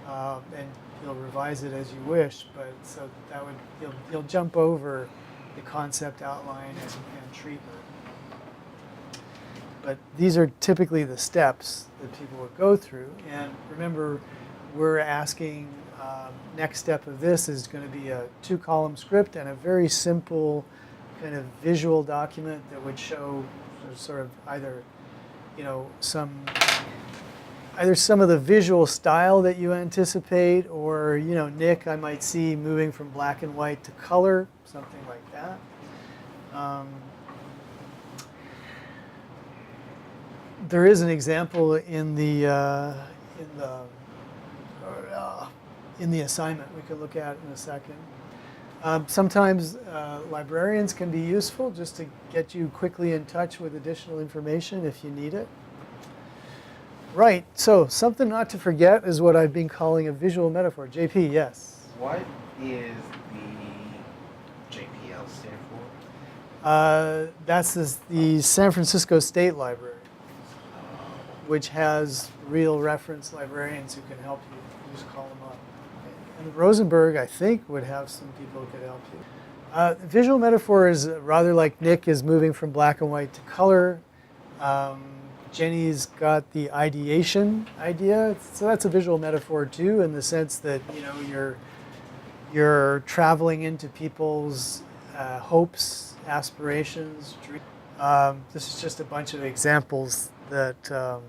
And you'll revise it as you wish, but so that would you'll jump over the concept outline and treatment. But these are typically the steps that people would go through. And remember, we're asking next step of this is going to be a 2-column script and a very simple kind of visual document that would show sort of either some of the visual style that you anticipate, or Nick, I might see moving from black and white to color, something like that. There is an example in the assignment we could look at in a second. Sometimes librarians can be useful just to get you quickly in touch with additional information if you need it. Right, so something not to forget is what I've been calling a visual metaphor. JP, yes? What is the JPL stand for? That's the San Francisco State Library, which has real reference librarians who can help you. You just call them up. And Rosenberg, I think, would have some people who could help you. Visual metaphor is rather like Nick is moving from black and white to color. Jenny's got the ideation idea, so that's a visual metaphor too, in the sense that you're traveling into people's hopes, aspirations, dreams. This is just a bunch of examples that.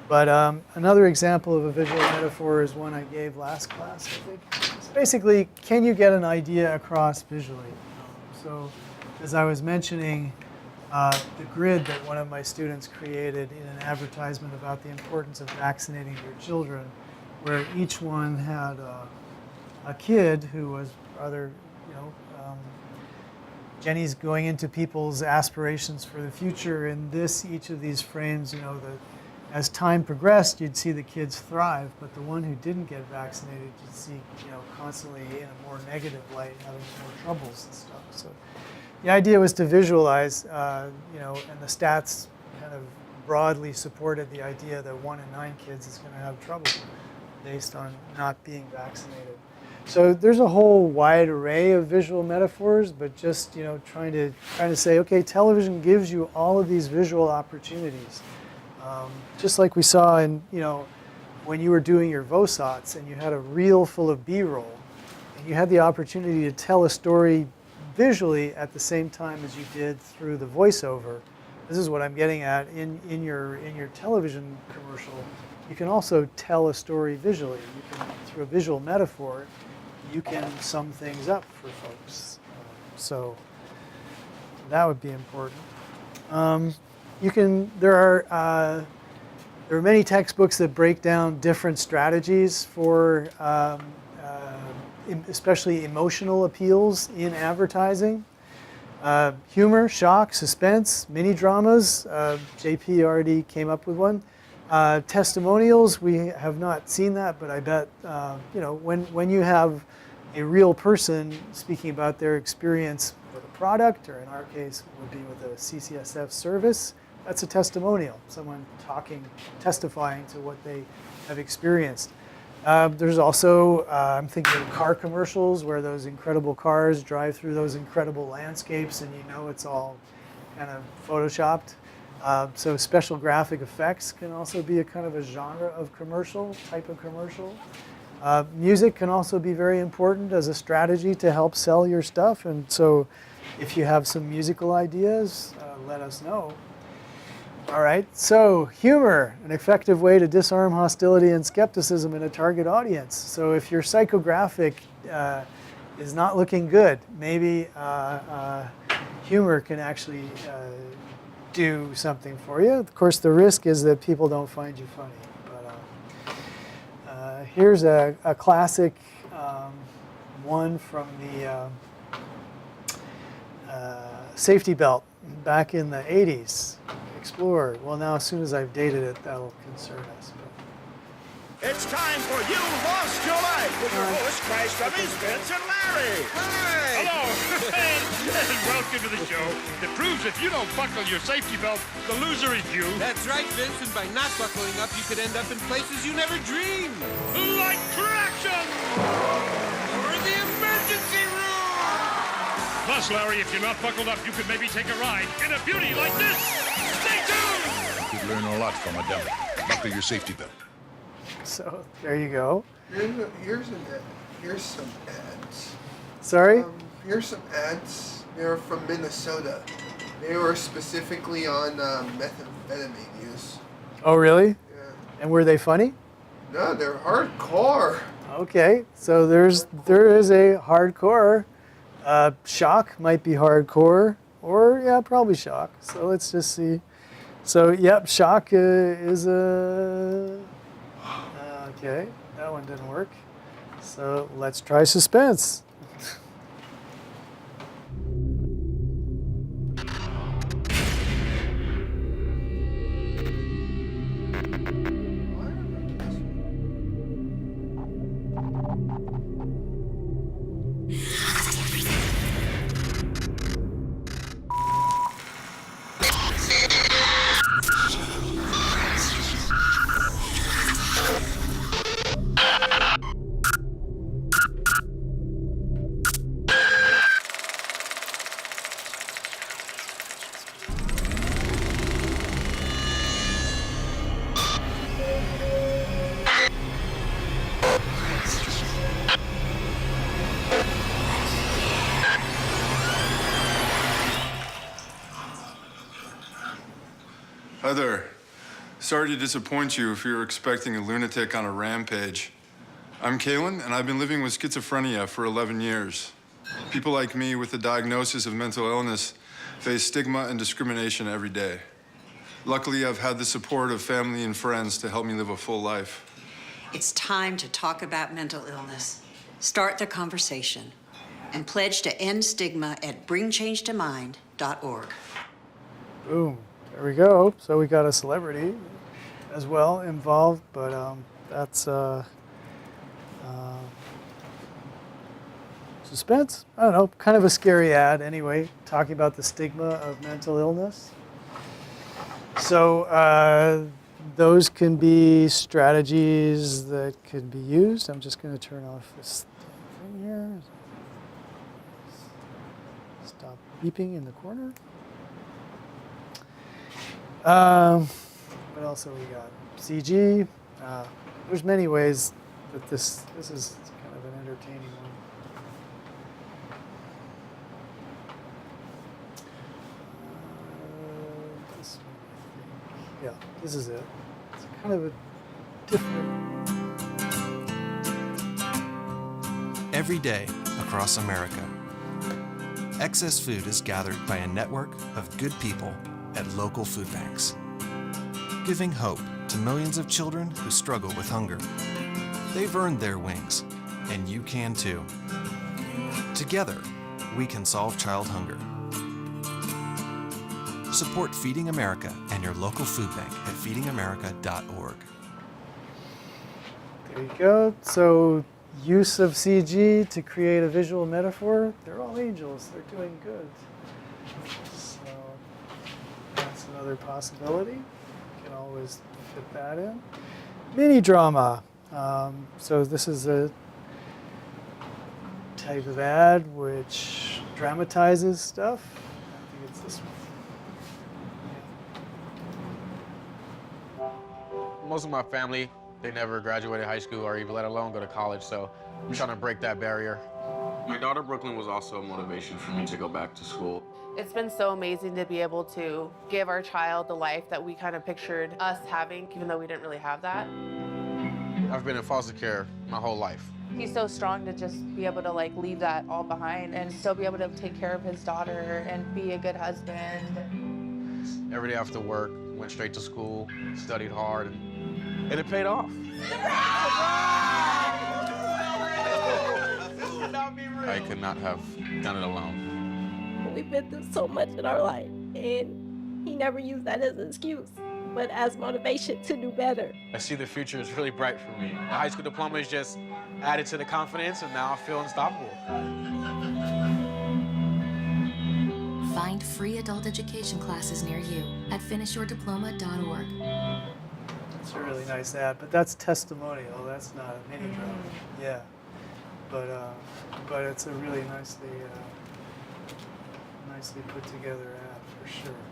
But another example of a visual metaphor is one I gave last class, I think. So basically, can you get an idea across visually? So as I was mentioning, the grid that one of my students created in an advertisement about the importance of vaccinating your children, where each one had a kid who was rather, Jenny's going into people's aspirations for the future. In each of these frames, as time progressed, you'd see the kids thrive, but the one who didn't get vaccinated, you'd see, constantly in a more negative light, having more troubles and stuff. So the idea was to visualize, and the stats kind of broadly supported the idea that 1 in 9 kids is going to have trouble based on not being vaccinated. So there's a whole wide array of visual metaphors, but just trying to say, okay, television gives you all of these visual opportunities. Just like we saw in, when you were doing your VOSOTs and you had a reel full of B-roll, and you had the opportunity to tell a story visually at the same time as you did through the voiceover. This is what I'm getting at in your television commercial. You can also tell a story visually. You can, through a visual metaphor, you can sum things up for folks. So that would be important. There are many textbooks that break down different strategies for especially emotional appeals in advertising. Humor, shock, suspense, mini-dramas. JP already came up with one. Testimonials, we have not seen that, but I bet, when you have a real person speaking about their experience with a product, or in our case, would be with a CCSF service, that's a testimonial, someone testifying to what they have experienced. There's also, I'm thinking of car commercials where those incredible cars drive through those incredible landscapes and it's all kind of photoshopped. So special graphic effects can also be a kind of a genre of commercial, type of commercial. Music can also be very important as a strategy to help sell your stuff. And so if you have some musical ideas, let us know. All right, so humor, an effective way to disarm hostility and skepticism in a target audience. So if your psychographic is not looking good, maybe humor can actually do something for you. Of course, the risk is that people don't find you funny. But here's a classic one from the safety belt back in the 80s. Explore. Well, now as soon as I've dated it, that'll concern us. But. It's time for You Lost Your Life with your hosts, Crash Dummies, Vince and Larry. Hi. Hello, and welcome to the show that proves if you don't buckle your safety belt, the loser is you. That's right, Vince, and by not buckling up, you could end up in places you never dreamed. Like traction! Or the emergency room! Plus, Larry, if you're not buckled up, you could maybe take a ride in a beauty like this. Stay tuned! You could learn a lot from a dummy. Buckle your safety belt. So there you go. Here's some ads. Sorry? Here's some ads. They're from Minnesota. They were specifically on methamphetamine use. Oh, really? Yeah. And were they funny? No, they're hardcore. Okay, so there is a hardcore. Shock might be hardcore, or yeah, probably shock. So let's just see. So yep, shock is a. Okay, that one didn't work. So let's try suspense. Hi there. Sorry to disappoint you if you're expecting a lunatic on a rampage. I'm Kalen, and I've been living with schizophrenia for 11 years. People like me with a diagnosis of mental illness face stigma and discrimination every day. Luckily, I've had the support of family and friends to help me live a full life. It's time to talk about mental illness. Start the conversation and pledge to end stigma at bringchangetomind.org. Boom. There we go. So we got a celebrity as well involved, but that's Suspense. I don't know, kind of a scary ad anyway, talking about the stigma of mental illness. So those can be strategies that could be used. I'm just going to turn off this thing here. Stop beeping in the corner. What else have we got? CG. There's many ways that this is kind of an entertaining one. This one, I think. Yeah, this is it. It's kind of a different. Every day across America, excess food is gathered by a network of good people at local food banks, giving hope to millions of children who struggle with hunger. They've earned their wings, and you can too. Together, we can solve child hunger. Support Feeding America and your local food bank at feedingamerica.org. There you go. So use of CG to create a visual metaphor. They're all angels. They're doing good. So that's another possibility. You can always fit that in. Mini-drama. So this is a type of ad which dramatizes stuff. I think it's this one. Most of my family, they never graduated high school or even let alone go to college, so I'm trying to break that barrier. My daughter Brooklyn was also a motivation for me to go back to school. It's been so amazing to be able to give our child the life that we kind of pictured us having, even though we didn't really have that. I've been in foster care my whole life. He's so strong to just be able to leave that all behind and still be able to take care of his daughter and be a good husband. Every day after work, went straight to school, studied hard, and it paid off. I could not have done it alone. We've been through so much in our life, and he never used that as an excuse, but as motivation to do better. I see the future is really bright for me. The high school diploma is just added to the confidence, and now I feel unstoppable. Find free adult education classes near you at finishyourdiploma.org. It's a really nice ad, but that's testimonial. That's not a mini drama. Yeah, but it's a really nicely put together ad for sure.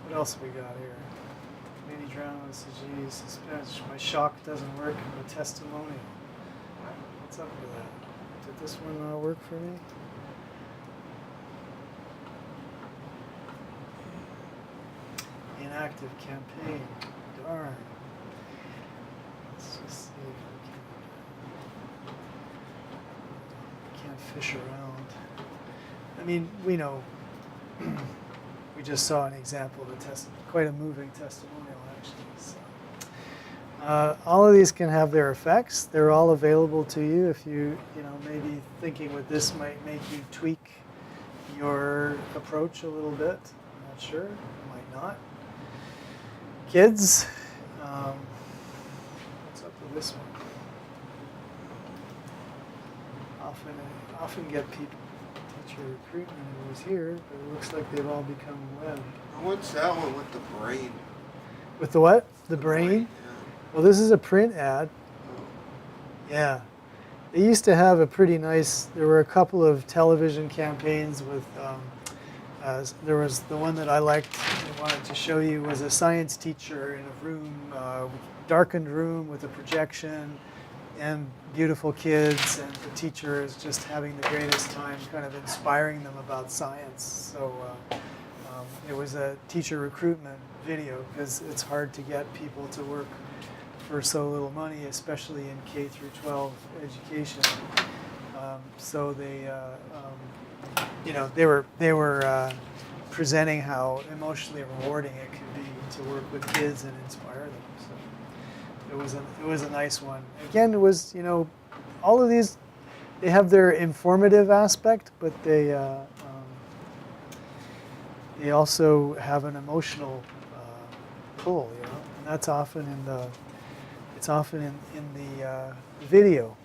What else we got here? Mini drama, CG, suspense. My shock doesn't work. A testimonial. What's up with that? Did this one not work for me? Inactive campaign. Darn. Let's just see if we can't fish around. I mean, we know. We just saw an example of quite a moving testimonial, actually. So, all of these can have their effects. They're all available to you if you maybe thinking with this might make you tweak your approach a little bit. I'm not sure. Might not. Kids, what's up with this one? Often get people. Teacher recruitment was here, but it looks like they've all become web. What's that one with the brain? With the what? The brain? Yeah. Well, this is a print ad. Yeah. They used to have a pretty nice, there were a couple of television campaigns with, there was the one that I liked and wanted to show you was a science teacher in a room, darkened room with a projection and beautiful kids, and the teacher is just having the greatest time kind of inspiring them about science. So It was a teacher recruitment video because it's hard to get people to work for so little money, especially in K through 12 education. So they, they were presenting how emotionally rewarding it could be to work with kids and inspire them. So it was a nice one. Again, it was, all of these, they have their informative aspect, but they also have an emotional pull, and that's often in the video.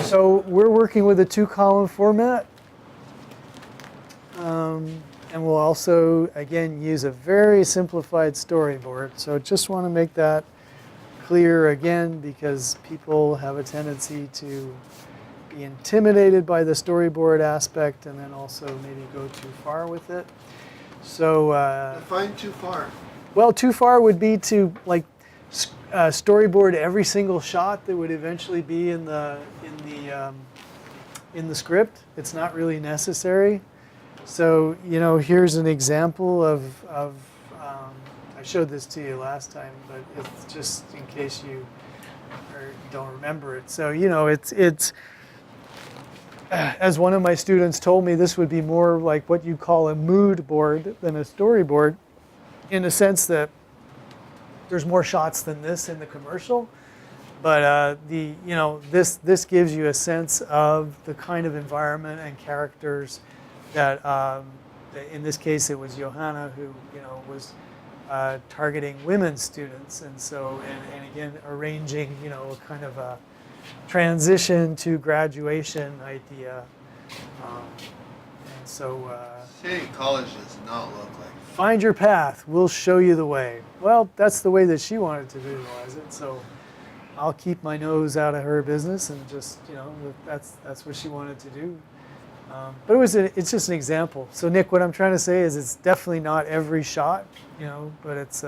So we're working with a 2-column format, and we'll also again use a very simplified storyboard. So just want to make that clear again, because people have a tendency to be intimidated by the storyboard aspect and then also maybe go too far with it. So define too far. Well, too far would be to storyboard every single shot that would eventually be in the script. It's not really necessary. So here's an example of I showed this to you last time, but it's just in case you don't remember it. So it's as one of my students told me, this would be more like what you call a mood board than a storyboard, in the sense that there's more shots than this in the commercial, but this gives you a sense of the kind of environment and characters that in this case it was Johanna who was targeting women students, and so and again arranging kind of a transition to graduation idea, and so City College does not look like. Find your path, we'll show you the way. Well, that's the way that she wanted to visualize it, so I'll keep my nose out of her business and just, that's what she wanted to do. But it's just an example. So Nick, what I'm trying to say is it's definitely not every shot, but it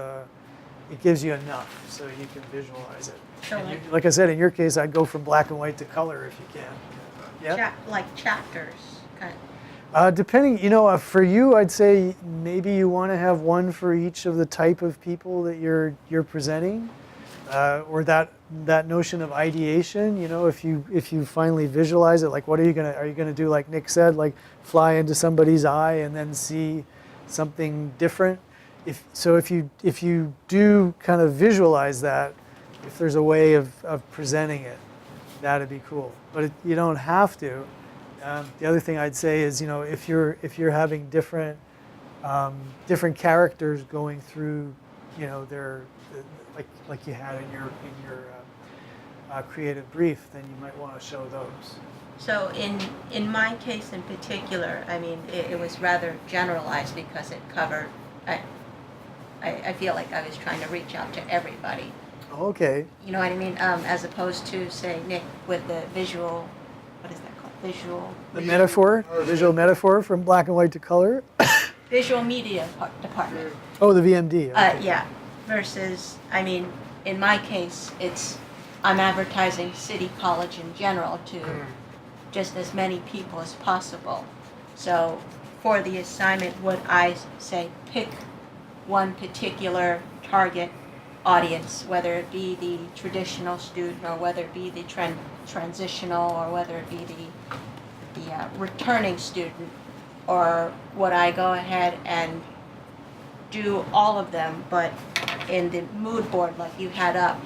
gives you enough so you can visualize it. So like I said, in your case, I'd go from black and white to color if you can. Yeah. Like chapters, kind of. Depending, for you, I'd say maybe you want to have one for each of the type of people that you're presenting, or that notion of ideation. If you finally visualize it, like what are you gonna do? Like Nick said, like fly into somebody's eye and then see something different. If you do kind of visualize that, if there's a way of presenting it, that'd be cool. But you don't have to. The other thing I'd say is, if you're having different characters going through, their like you had in your creative brief, then you might want to show those. So in my case in particular, I mean, it was rather generalized because it covered. I feel like I was trying to reach out to everybody. Okay. You know what I mean? As opposed to, say, Nick with the visual. What is that called? The metaphor, visual metaphor from black and white to color. Visual media department. Oh, the VMD. Okay. Yeah. Versus, I mean, in my case, I'm advertising City College in general to just as many people as possible. So for the assignment, would I say pick one particular target audience, whether it be the traditional student or whether it be the transitional or whether it be the returning student, or would I go ahead and do all of them, but in the mood board like you had up,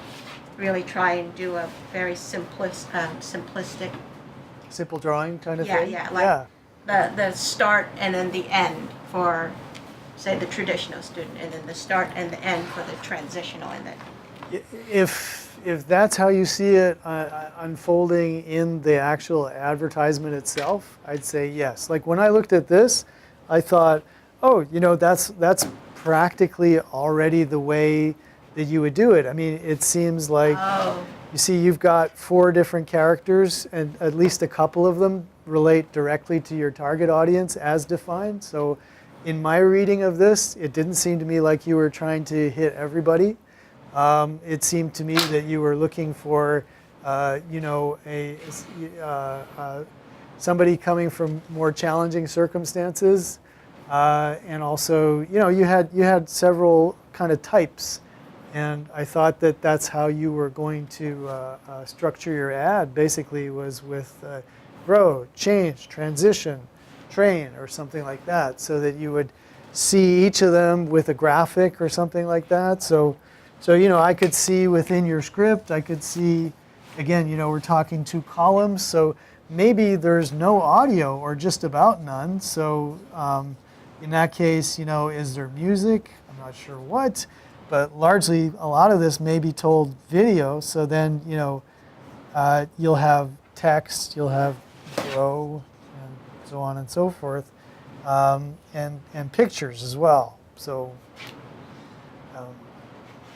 really try and do a very simplistic. Simple drawing kind of thing? Yeah, the start and then the end for, say, the traditional student, and then the start and the end for the transitional, and then. If that's how you see it unfolding in the actual advertisement itself, I'd say yes. Like when I looked at this, I thought, oh, that's practically already the way that you would do it. I mean, it seems like, you see, you've got 4 different characters, and at least a couple of them relate directly to your target audience as defined. So in my reading of this, it didn't seem to me like you were trying to hit everybody. It seemed to me that you were looking for, somebody coming from more challenging circumstances, And also, you had several kind of types, and I thought that that's how you were going to structure your ad. Basically, was with grow, change, transition, train, or something like that, so that you would see each of them with a graphic or something like that. So I could see within your script, I could see, again, we're talking 2 columns, so maybe there's no audio or just about none. So in that case, is there music? I'm not sure what, but largely a lot of this may be told video. So then, you'll have text, you'll have grow, and so on and so forth, and pictures as well. So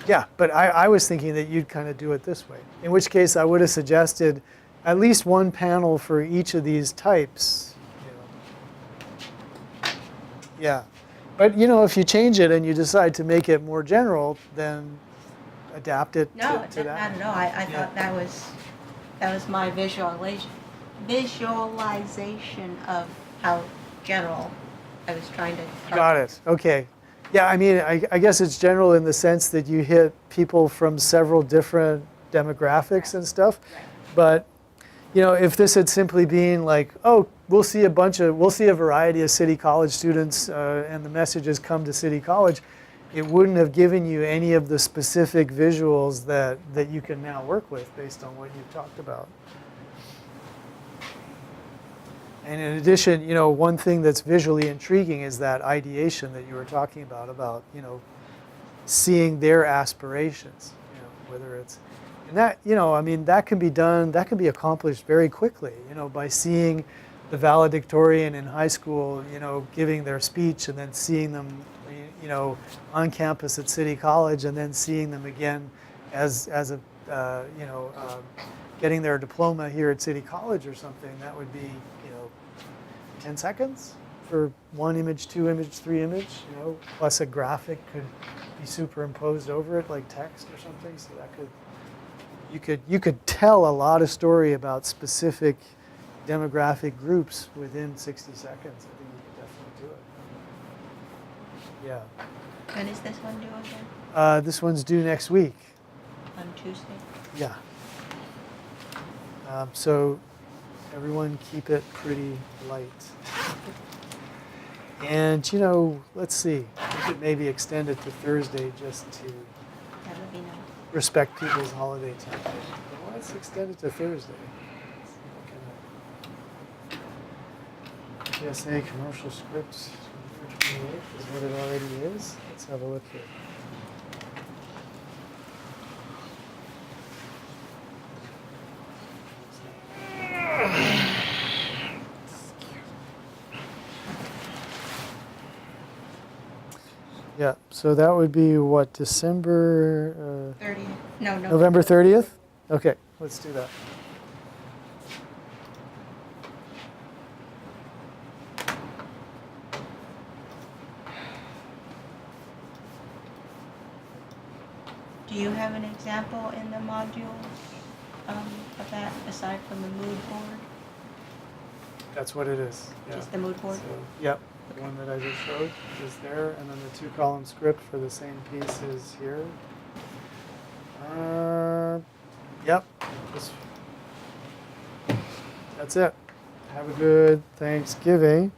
yeah, but I was thinking that you'd kind of do it this way, in which case I would have suggested at least one panel for each of these types. Yeah, but if you change it and you decide to make it more general, then adapt it to that. No, not at all. I thought that was my visualization of how general I was trying to. Got it. Okay. Yeah, I mean, I guess it's general in the sense that you hit people from several different demographics and stuff. But, if this had simply been like, oh, we'll see a variety of City College students and the messages come to City College, it wouldn't have given you any of the specific visuals that you can now work with based on what you've talked about. And in addition, one thing that's visually intriguing is that ideation that you were talking about, seeing their aspirations, whether it's, and that, I mean, that can be accomplished very quickly, by seeing the valedictorian in high school, giving their speech and then seeing them, on campus at City College and then seeing them again as getting their diploma here at City College or something. That would be, 10 seconds for 1 image, 2 image, 3 image, plus a graphic could be superimposed over it like text or something. So that you could tell a lot of story about specific demographic groups within 60 seconds. I think you could definitely do it. Yeah. When is this one due again? This one's due next week. On Tuesday? Yeah. So everyone keep it pretty light. And, let's see. We could maybe extend it to Thursday just to That would be nice. respect people's holiday time. Well, let's extend it to Thursday. PSA commercial scripts, November 28th is what it already is. Let's have a look here. Yeah, so that would be what, December 30th. No, November 30th? Okay, let's do that. Do you have an example in the modules of that aside from the mood board? That's what it is. Yeah. Just the mood board? So, yep, the one that I just showed is there, and then the 2-column script for the same piece is here. Yep. That's it. Have a good Thanksgiving.